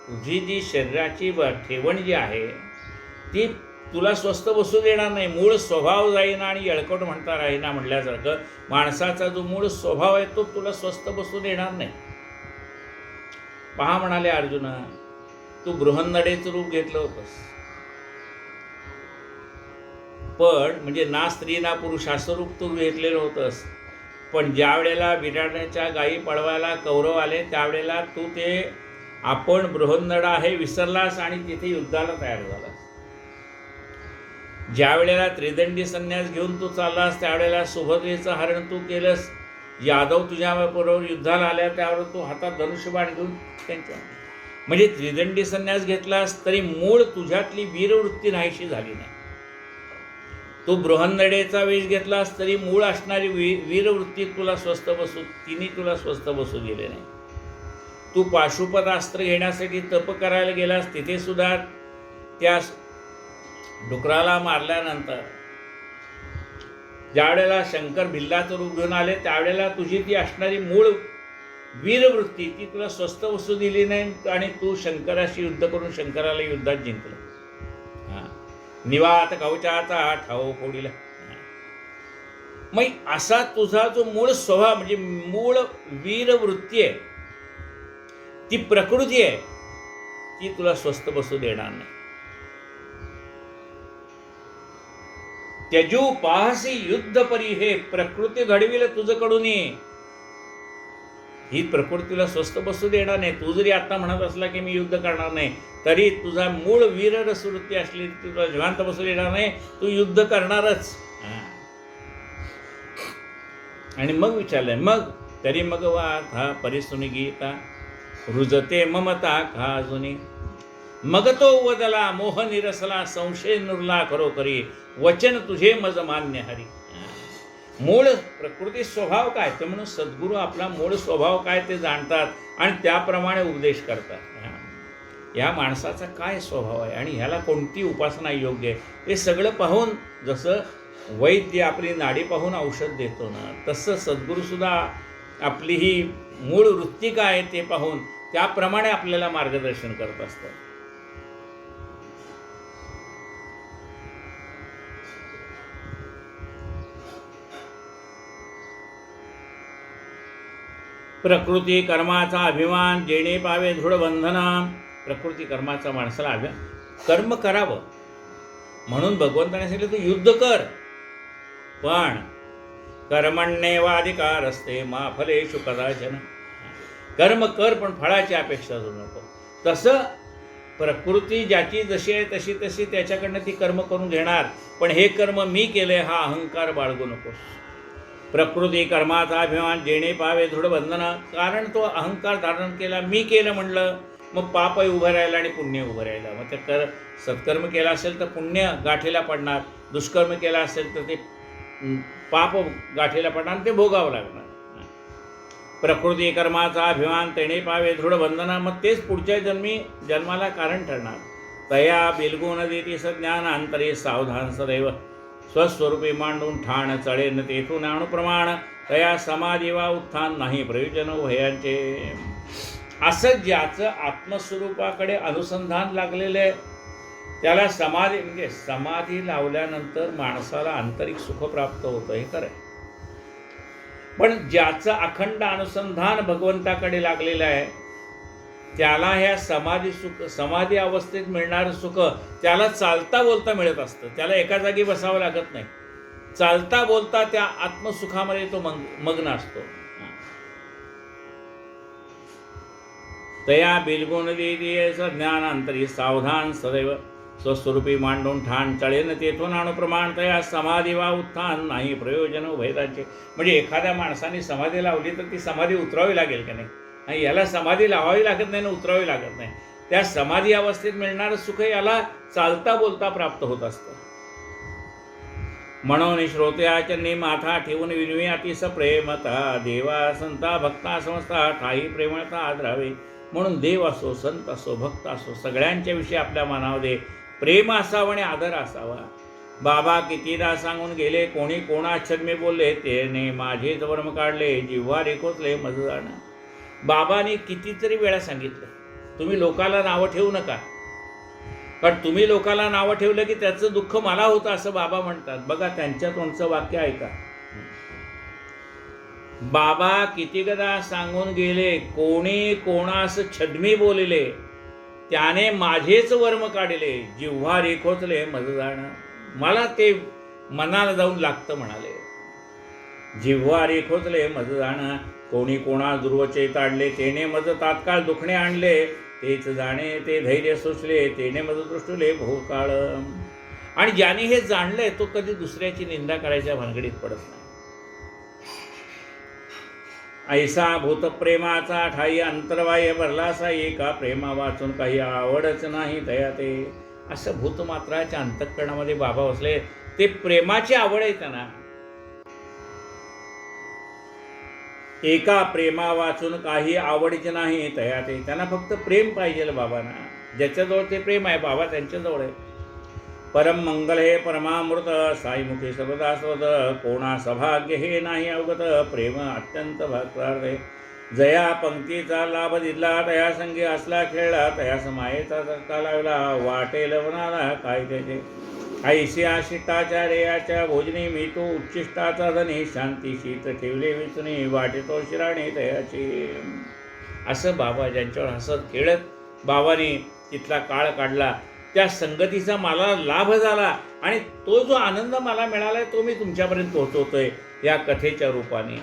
तुझी जी शरीराची ठेवण जी आहे ती तुला स्वस्थ बसू देणार नाही. मूळ स्वभाव जाईना आणि येळकोट म्हणता राहीना म्हटल्यासारखं माणसाचा जो मूळ स्वभाव आहे तो तुला स्वस्थ बसू देणार नाही. पहा म्हणाले अर्जुना, तू बृहन्नडेचं रूप घेतलं होतंस, पण म्हणजे ना स्त्री ना पुरुष असं रूप तू घेतलेलं होतंस, पण ज्या वेळेला विराटाच्या गायी पळवायला कौरव आले त्यावेळेला तू ते आपण बृहन्नड आहे विसरलास आणि तिथे युद्धाला तयार झालास. ज्या वेळेला त्रिदंडी संन्यास घेऊन तू चाललास त्यावेळेला सुभद्रेचं हरण तू केलंस. यादव तुझ्या बरोबर युद्धाला आल्या त्यावर तू हातात धनुष्यबाण घेऊन त्यांच्या म्हणजे त्रिदंडी संन्यास घेतलास तरी मूळ तुझ्यातली वीरवृत्ती नाहीशी झाली नाही. तू बृहन्नडेचा वेश घेतलास तरी मूळ असणारी वीरवृत्ती तुला स्वस्थ बसू तिने तुला स्वस्थ बसू गेले नाही. तू पाशुपत अस्त्र घेण्यासाठी तप करायला गेलास, तिथे सुद्धा त्या डुकराला मारल्यानंतर ज्यावेळेला शंकर भिल्लाचं रूप घेऊन आले त्यावेळेला तुझी ती असणारी मूळ वीरवृत्ती ती तुला स्वस्थ बसू दिली नाही आणि तू शंकराशी युद्ध करून शंकराला युद्धात जिंकलं. निवात कवचाचा ठाव फोडीला. मग असा तुझा जो मूळ स्वभाव म्हणजे मूळ वीरवृत्ती आहे, ती प्रकृती आहे, ती तुला स्वस्थ बसू देणार नाही. त्यजू पाहसी युद्ध परी हे प्रकृती घडविल तुझकडून, ही प्रकृतीला स्वस्थ बसू देणार नाही. तू जरी आता म्हणत असला की मी युद्ध करणार नाही तरी तुझा मूळ वीररसवृत्ती असली तुला जिवंत बसू देणार नाही, तू युद्ध करणारच. आणि मग विचारलंय मग तरी मग वा हा परिसुनी गीता रुजते ममता खा जुनी, मग तो वदला मोह निरसला संशय नुरला खरोखरी, वचन तुझे मज मान्य हरी. मूळ प्रकृती स्वभाव काय ते म्हणून सद्गुरू आपला मूळ स्वभाव काय ते जाणतात आणि त्याप्रमाणे उपदेश करतात. या माणसाचा काय स्वभाव आहे आणि ह्याला कोणती उपासना योग्य आहे हे सगळं पाहून, जसं वैद्य आपली नाडी पाहून औषध देतो ना, तसं सद्गुरूसुद्धा आपली ही मूळ वृत्ती काय आहे ते पाहून त्याप्रमाणे आपल्याला मार्गदर्शन करत असतात. प्रकृती कर्माचा अभिमान जेणे पावे दृढ बंधना. प्रकृती कर्माचा माणसाला अभिमान, कर्म करावं म्हणून भगवंताने सांगितलं तू युद्ध कर, पण कर्मण्येवाधिकार असते मा फलेषु कदाचन. कर्म कर पण फळाची अपेक्षा करू नको. तसं प्रकृती ज्याची जशी आहे तशी तशी त्याच्याकडनं ती कर्म करून घेणार, पण हे कर्म मी केले हा अहंकार बाळगू नकोस. प्रकृती कर्माचा अभिमान जेणे पावे दृढ बंधना. कारण तो अहंकार धारण केला, मी केलं म्हणलं, मग पापही उभं राहिलं आणि पुण्य उभं राहिलं. मग ते सत्कर्म केला असेल तर पुण्य गाठीला पडणार, दुष्कर्म केला असेल तर ते पाप गाठीला पडणार, ते भोगावं लागणार. प्रकृती कर्माचा अभिमान तेणे पावे दृढ बंधना. मग तेच पुढच्या जन्माला कारण ठरणार. तया बिलगून देती सज्ञान अंतरे सावधान सदैव, स्वस्वरूपी मांडून ठाण चळेन तेथून अणुप्रमाण, तया समाधी वा उत्थान नाही प्रयोजन भयांचे. असं ज्याचं आत्मस्वरूपाकडे अनुसंधान लागलेलं आहे त्याला समाधी म्हणजे समाधी लावल्यानंतर माणसाला आंतरिक सुख प्राप्त होतं, हे खरं आहे. पण ज्याचं अखंड अनुसंधान भगवंताकडे लागलेलं आहे त्याला ह्या समाधी अवस्थेत मिळणारं सुख त्याला चालता बोलता मिळत असतं. त्याला एका जागी बसावं लागत नाही, चालता बोलता त्या आत्मसुखामध्ये तो मग्न असतो. तया बिलगुण देती ज्ञानांतरी सावधान सदैव, स्वस्वरूपी मांडून ठाण चळेन तेथून अणुप्रमाण, तया समाधी वा उत्थान नाही प्रयोजन उभयताचे. म्हणजे एखाद्या माणसाने समाधी लावली तर ती समाधी उतरावी लागेल का नाही, आणि याला समाधी लावावी लागत नाही ना उतरावी लागत नाही. त्या समाधी अवस्थेत मिळणारं सुख याला चालता बोलता प्राप्त होत असतं. म्हणून श्रोत्याचरणी माथा ठेवून विनवी अतिस प्रेमता, देवा संता भक्ता समजता ठाई प्रेमता आदरावे. म्हणून देव असो संत असो भक्त असो सगळ्यांच्या विषयी आपल्या मनामध्ये प्रेम असावं आणि आदर असावा. बाबा कितीदा सांगून गेले, कोणी कोणाक्षर बोलले तेने माझेच वर्म काढले, जिव्हा रेकोचले मज जाणं. बाबांनी कितीतरी वेळा सांगितलं तुम्ही लोकाला नावं ठेवू नका, कारण तुम्ही लोकाला नावं ठेवलं की त्याचं दुःख मला होतं असं बाबा म्हणतात. बघा त्यांच्या तोंडचं वाक्य ऐका. बाबा कितीकदा सांगून गेले, कोणी कोणास छद्मी बोलिले, त्याने माझेच वर्म काढले, जिव्हा रेखोचले मज जाणं. मला ते मनाला जाऊन लागतं म्हणाले. जिव्हा रेखोचले मज जाणं, कोणी कोणा दुर्वचे ताडले, तेने मज तात्काळ दुखणे आणले, तेच जाणे ते धैर्य सुचले, तेने मज दृष्टुले बहुकाळ. आणि ज्याने हे जाणलंय तो कधी दुसऱ्याची निंदा करायच्या भानगडीत पडत नाही. ऐसा भूतप्रेमाचा ठाई अंतर्बाह्य भरलासा, एका प्रेमा वाचून काही आवडच नाही तया ते. असं भूतमात्राच्या अंतःकरणामध्ये बाबा बसले. ते प्रेमाची आवड आहे त्यांना. एका प्रेमा वाचून काही आवडीचे नाही तया ते. त्यांना फक्त प्रेम पाहिजे बाबांना. ज्याच्याजवळ ते प्रेम आहे बाबा त्यांच्याजवळ आहे. परम मंगल हे परमामृत, साईमुखी सर्वदा स्वत, कोणा सभाग्य हे नाही अवगत, प्रेम अत्यंत भाग्यार्थ. जया पंक्तीचा लाभ दिला, तया संगी असला खेळला, तया समायेचा धक्का लागला, वाटेल वनाला काय त्याचे. ऐशिया शिष्टाचार्याच्या भोजनी मी तो उच्चिष्टाचा धनी, शांती शीत ठेवले विचुनी, वाटेतो शिराणे तयाची. असं बाबा ज्यांच्यावर हसत खेळत बाबाने तिथला काळ काढला, त्या संगतीचा मला लाभ झाला आणि तो जो आनंद मला मिळालाय तो मी तुमच्यापर्यंत पोहोचवतोय या कथेच्या रूपाने.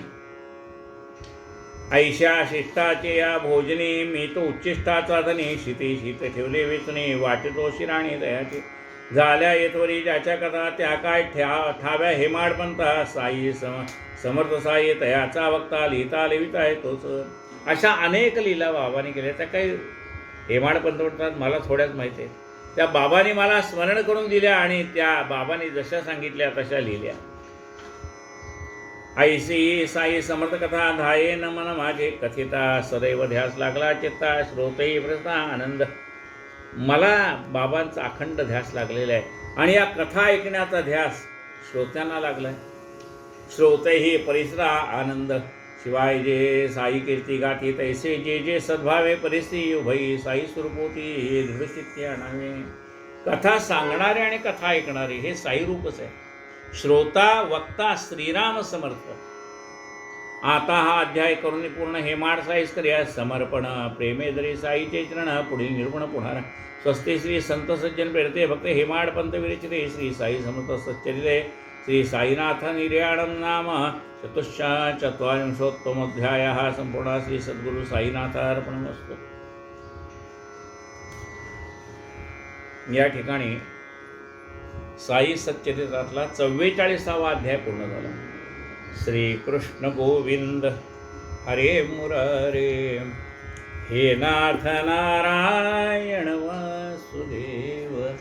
ऐशा शिष्टाचे या भोजनी मी तो उच्चिष्टाचा धनी, शीते शीत ठेवले वेचणे, वाटेतो शिराणे दयाचे. झाल्या येतवरी ज्याच्या कथा, त्या काय ठाव्या हेमाडपंथा, साई समर्थ साई तयाचा वक्ता, लिहिता लिहिता तोच. अशा अनेक लीला बाबांनी केल्या. त्या काही हेमाडपंथ म्हणतात मला थोड्याच माहिती आहेत. त्या बाबांनी मला स्मरण करून दिल्या आणि त्या बाबांनी जशा सांगितल्या तशा लिहिल्या. ऐसी साई समर्थ कथा धाये न मन माझे, कथिता सदैव ध्यास लागला चित्ता, श्रोते प्रसा आनंद. मला बाबांचा अखंड ध्यास लागलेला आहे आणि या कथा ऐकण्याचा ध्यास श्रोत्यांना लागलाय. श्रोते ही परिसरा आनंद. शिवाय जे साई कीर्ती गाठी, तैसे जे जे सद्भावे परिस्थिती उभई, साई स्वरूपोती दृढचित्ती आणावे. कथा सांगणारे आणि कथा ऐकणारे हे साई रूपच आहे. श्रोता वक्ता श्रीराम समर्थ. आता हा अध्याय करून पूर्ण हेमाड साईस करूया समर्पण. प्रेमे दरी साईचे चरण, पुढील निरूपण पुन्हा. स्वस्ती श्री संत सज्जन प्रेरते भक्त हेमाड पंत विरचिते, श्री साई समर्थ सच्चरिते, श्री साईनाथ निर्याणम नाम चतुश्चत्वारिंशोत्तमोऽध्यायः संपूर्ण. श्री सद्गुरु साईनाथार्पणमस्तु. या ठिकाणी साई सच्चरित्रातला 44वा अध्याय पूर्ण झाला. श्री कृष्ण गोविंद हरे मुरारे, हे नाथ नारायण वासुदेव.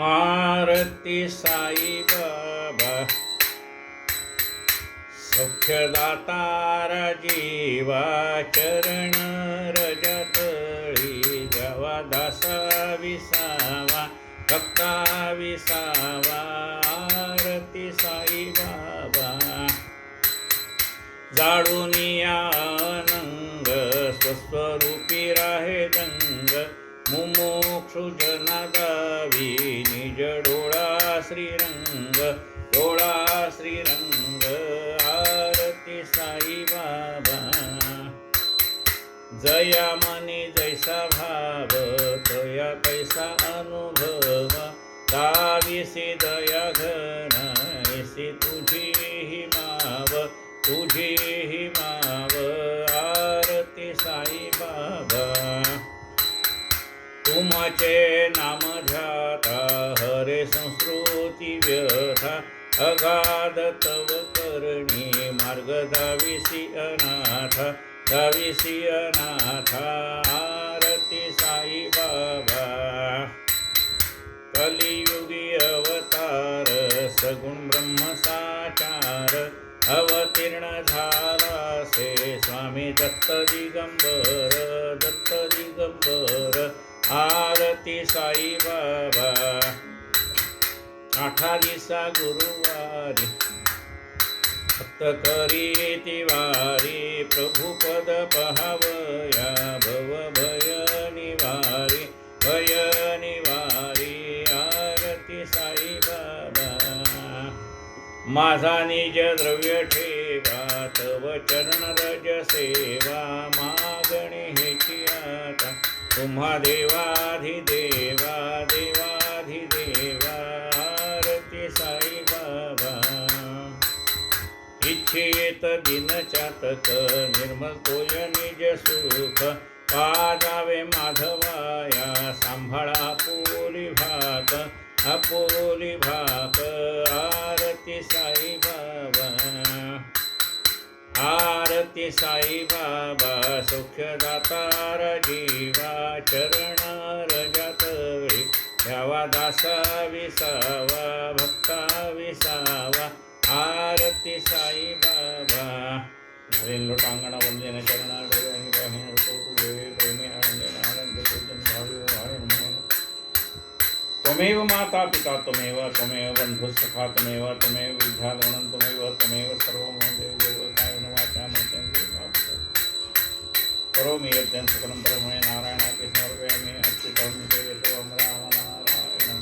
आरती साई बाबा, सौख्यदातार जीवा, चरण रजतळी जवा, दासा विसावा भक्ता विसावा. आरती साई बाबा, जाडूनी आनंग, स्वस्वरूपी राहे दंग, मुमुक्षु जनादावी, निज डोळा श्रीरंग, डोळा श्रीरंग. आरती साई बाबा, जया मनी जैसा भाव, तया तैसा अनुभव, ताविसी दया घन, ऐसी तुझी ही माव, तुझी ही माव. आरती साई बाबा, तुमचे नाम ध्याता, हरे संस्कृती व्यथा, अगाध तव करणी, मार्ग दाविसी अनाथ, दाविसी अनाथ. आरती साई बाबा, कलियुगी अवतार, सगुण ब्रह्म साचार, अवतीर्ण झाला से स्वामी दत्त दिगंबर, दत्त दिगंबर. आरती साई बाबा, 28 गुरुवारी भक्त करी वारी प्रभुपद पहावया भव भय निवारी आरती साई बाबा माझा निज द्रव्य ठेवा तव चरण रज सेवा मागणी हेची आता तुम्हा देवाधिदेवा आरती साई बाबा इच्छेत दिन चातक निर्मल तोय निज सुख पाजावे माधवाया सांभाळा आपुली भाक आरती साई बाबा आरती साई बाबा सुख्य दातार जीवा चरण रजतळी द्यावा दासा विसावा भक्ता विसावा आरती साई बाबा नवीन लोटांगण वंदेन चरणा डोळ्यानी बाहेर कौतुके प्रेमे आनंदेन आनंद पूजन भावी त्वमेव माता पिता त्वमेव बंधु सखा त्वमेव विद्या द्रोणं त्वमेव सर्वं देवताय वाचा मत्यं करोमि यज्ञं सकलं परमये नारायणाय समर्पयामि अच्युतं केशवं रामनारायणं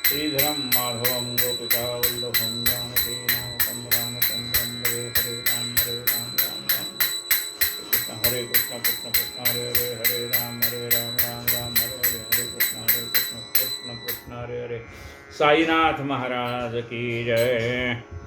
श्रीधरं माधवं गोपिका वल्लभं जानकीनाथं रामचन्द्रं हरे राम हरे कृष्ण कृष्ण हरे राम राम हरे कृष्ण कृष्ण हरे हरे। साईनाथ महाराज की जय।